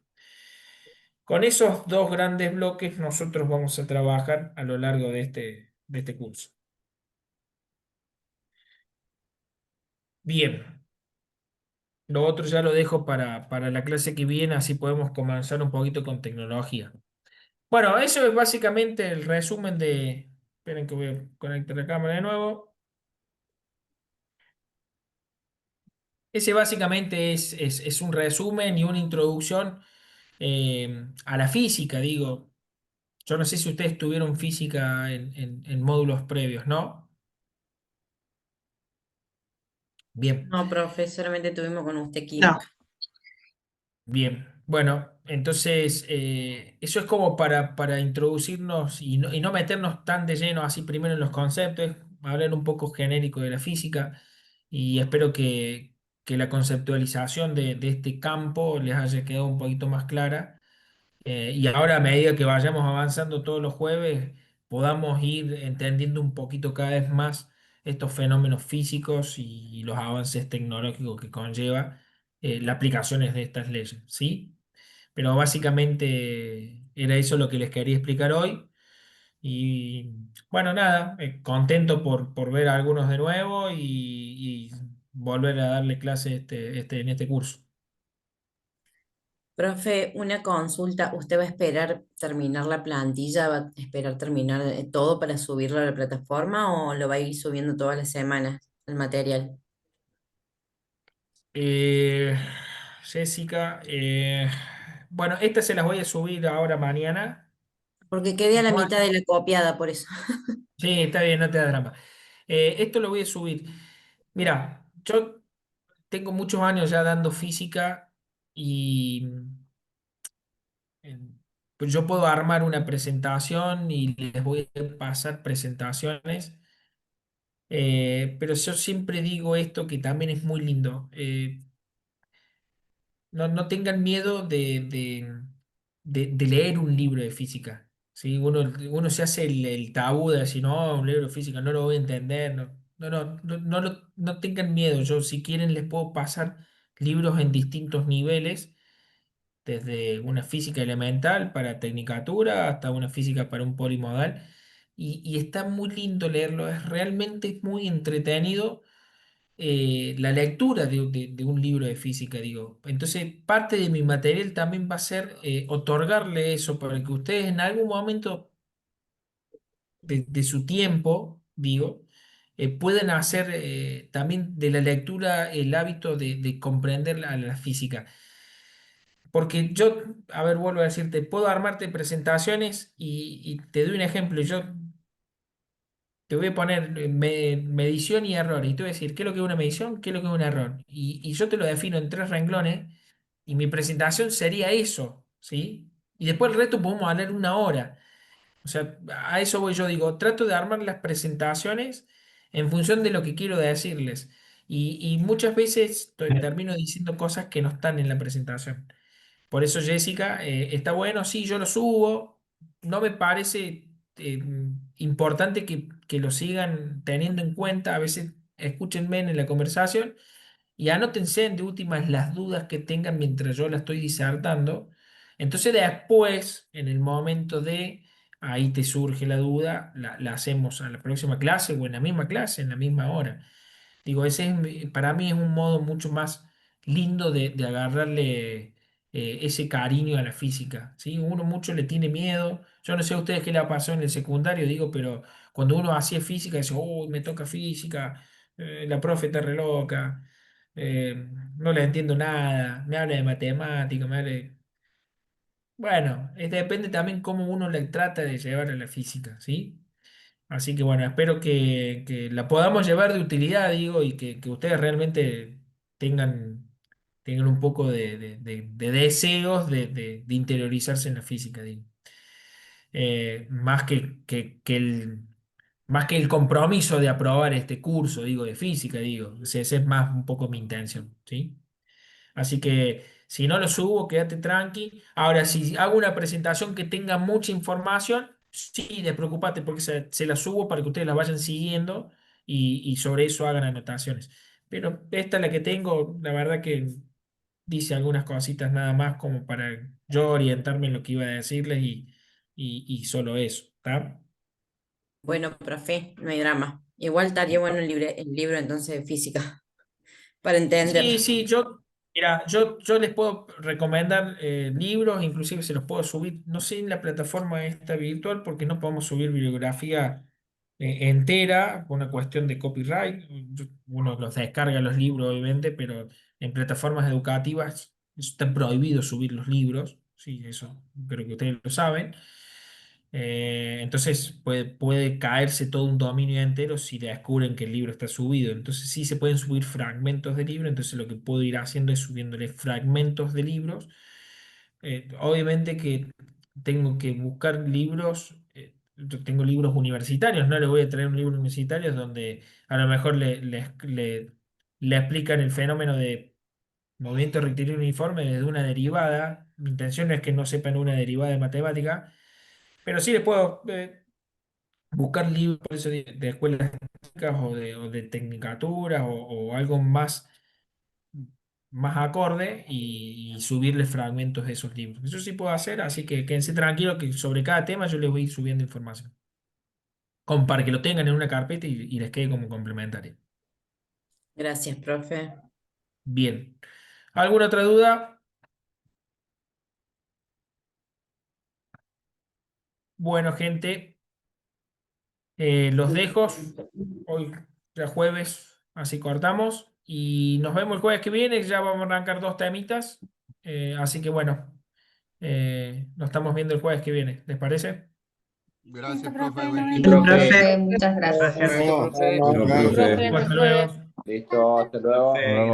Con esos dos grandes bloques nosotros vamos a trabajar a lo largo de este curso. Bien, lo otro ya lo dejo para la clase que viene, así podemos comenzar un poquito con tecnología. Bueno, eso es básicamente el resumen de... Esperen que voy a conectar la cámara de nuevo. Ese básicamente es un resumen y una introducción a la física, digo. Yo no sé si ustedes tuvieron física en módulos previos, ¿no? Bien, No, profe, solamente tuvimos con usted No. química. bien. Bueno, entonces eso es como para introducirnos y no meternos tan de lleno así primero en los conceptos. hablar un poco genérico de la física y espero que la conceptualización de este campo les haya quedado un poquito más clara. Y ahora a medida que vayamos avanzando todos los jueves, podamos ir entendiendo un poquito cada vez más estos fenómenos físicos y los avances tecnológicos que conlleva las aplicaciones de estas leyes, ¿sí? Pero básicamente era eso lo que les quería explicar hoy. Y bueno, nada, contento por ver a algunos de nuevo y volver a darle clase en este curso. Profe, una consulta. ¿Usted va a esperar terminar la plantilla, va a esperar terminar todo para subirlo a la plataforma o lo va a ir subiendo todas las semanas el material? Eh, Jessica, bueno, estas se las voy a subir ahora mañana. Porque quedé a la mitad de la copiada, por eso. Sí, está bien, no te da drama. Esto lo voy a subir. Mira, yo tengo muchos años ya dando física y eh, pues yo puedo armar una presentación y les voy a pasar presentaciones, pero yo siempre digo esto que también es muy lindo. No tengan miedo de leer un libro de física. ¿Sí? Uno se hace el tabú de decir, no, un libro de física no lo voy a entender. No tengan miedo. Yo, si quieren, les puedo pasar libros en distintos niveles, desde una física elemental para tecnicatura hasta una física para un polimodal. Y está muy lindo leerlo, es realmente muy entretenido la lectura de un libro de física, digo. Entonces, parte de mi material también va a ser otorgarle eso para que ustedes en algún momento de su tiempo, digo, puedan hacer también de la lectura el hábito de comprender la física. Porque yo, a ver, vuelvo a decirte, puedo armarte presentaciones y te doy un ejemplo. Yo te voy a poner medición y error. Y te voy a decir qué es lo que es una medición, qué es lo que es un error. Y yo te lo defino en 3 renglones y mi presentación sería eso, ¿sí? Y después el resto podemos hablar 1 hora. O sea, a eso voy yo, digo, trato de armar las presentaciones en función de lo que quiero decirles. Y muchas veces termino diciendo cosas que no están en la presentación. Por eso, Jessica, está bueno, sí, yo lo subo. No me parece importante que lo sigan teniendo en cuenta. A veces escúchenme en la conversación y anótense de últimas las dudas que tengan mientras yo la estoy disertando. Entonces después, en el momento ahí te surge la duda, la hacemos a la próxima clase o en la misma clase, en la misma hora. Digo, para mí es un modo mucho más lindo de agarrarle ese cariño a la física, ¿sí? Uno mucho le tiene miedo. Yo no sé a ustedes qué le pasó en el secundario, digo, pero cuando uno hacía física, dice, uy, me toca física, la profe está re loca, no le entiendo nada, me habla de matemática, Bueno, depende también cómo uno le trata de llevar a la física, ¿sí? Así que bueno, espero que la podamos llevar de utilidad, digo, y que ustedes realmente tengan, tengan un poco de deseos de interiorizarse en la física, digo. Más más que el compromiso de aprobar este curso, digo, de física, digo. Esa es más un poco mi intención, ¿sí? Así que si no lo subo, quédate tranqui. Ahora, si hago una presentación que tenga mucha información, sí, despreocúpate porque se la subo para que ustedes la vayan siguiendo y sobre eso hagan anotaciones. Pero esta es la que tengo, la verdad que dice algunas cositas nada más como para yo orientarme en lo que iba a decirles y solo eso, ¿está? Bueno, profe, no hay drama. Igual estaría bueno el libro entonces de física para entender. Sí, sí, mira, yo les puedo recomendar libros, inclusive se los puedo subir, no sé en la plataforma esta virtual, porque no podemos subir bibliografía entera por una cuestión de copyright. Uno los descarga los libros, obviamente, pero en plataformas educativas está prohibido subir los libros, sí, eso creo que ustedes lo saben. Entonces puede caerse todo un dominio entero si descubren que el libro está subido. Entonces sí se pueden subir fragmentos de libro. Entonces lo que puedo ir haciendo es subiéndole fragmentos de libros. Obviamente que tengo que buscar libros yo tengo libros universitarios, no le voy a traer un libro universitario donde a lo mejor le explican el fenómeno de movimiento rectilíneo uniforme desde una derivada. Mi intención no es que no sepan una derivada de matemática, pero sí les puedo buscar libros por eso de escuelas técnicas o de tecnicaturas o algo más acorde y subirle fragmentos de esos libros. Eso sí puedo hacer, así que quédense tranquilos que sobre cada tema yo les voy a ir subiendo información, como para que lo tengan en una carpeta y les quede como complementario. Gracias, profe. Bien. ¿Alguna otra duda? Bueno, gente, los dejo. Hoy ya jueves, así cortamos. Y nos vemos el jueves que viene. Ya vamos a arrancar 2 temitas. Así que bueno, nos estamos viendo el jueves que viene. ¿Les parece? Listo, Gracias, profe, profe. nos Buen fin. vemos. Profe, muchas gracias. Gracias. Nos vemos. Bueno, profe. Profe, hasta Hasta jueves. luego. Listo, hasta luego. Nos vemos.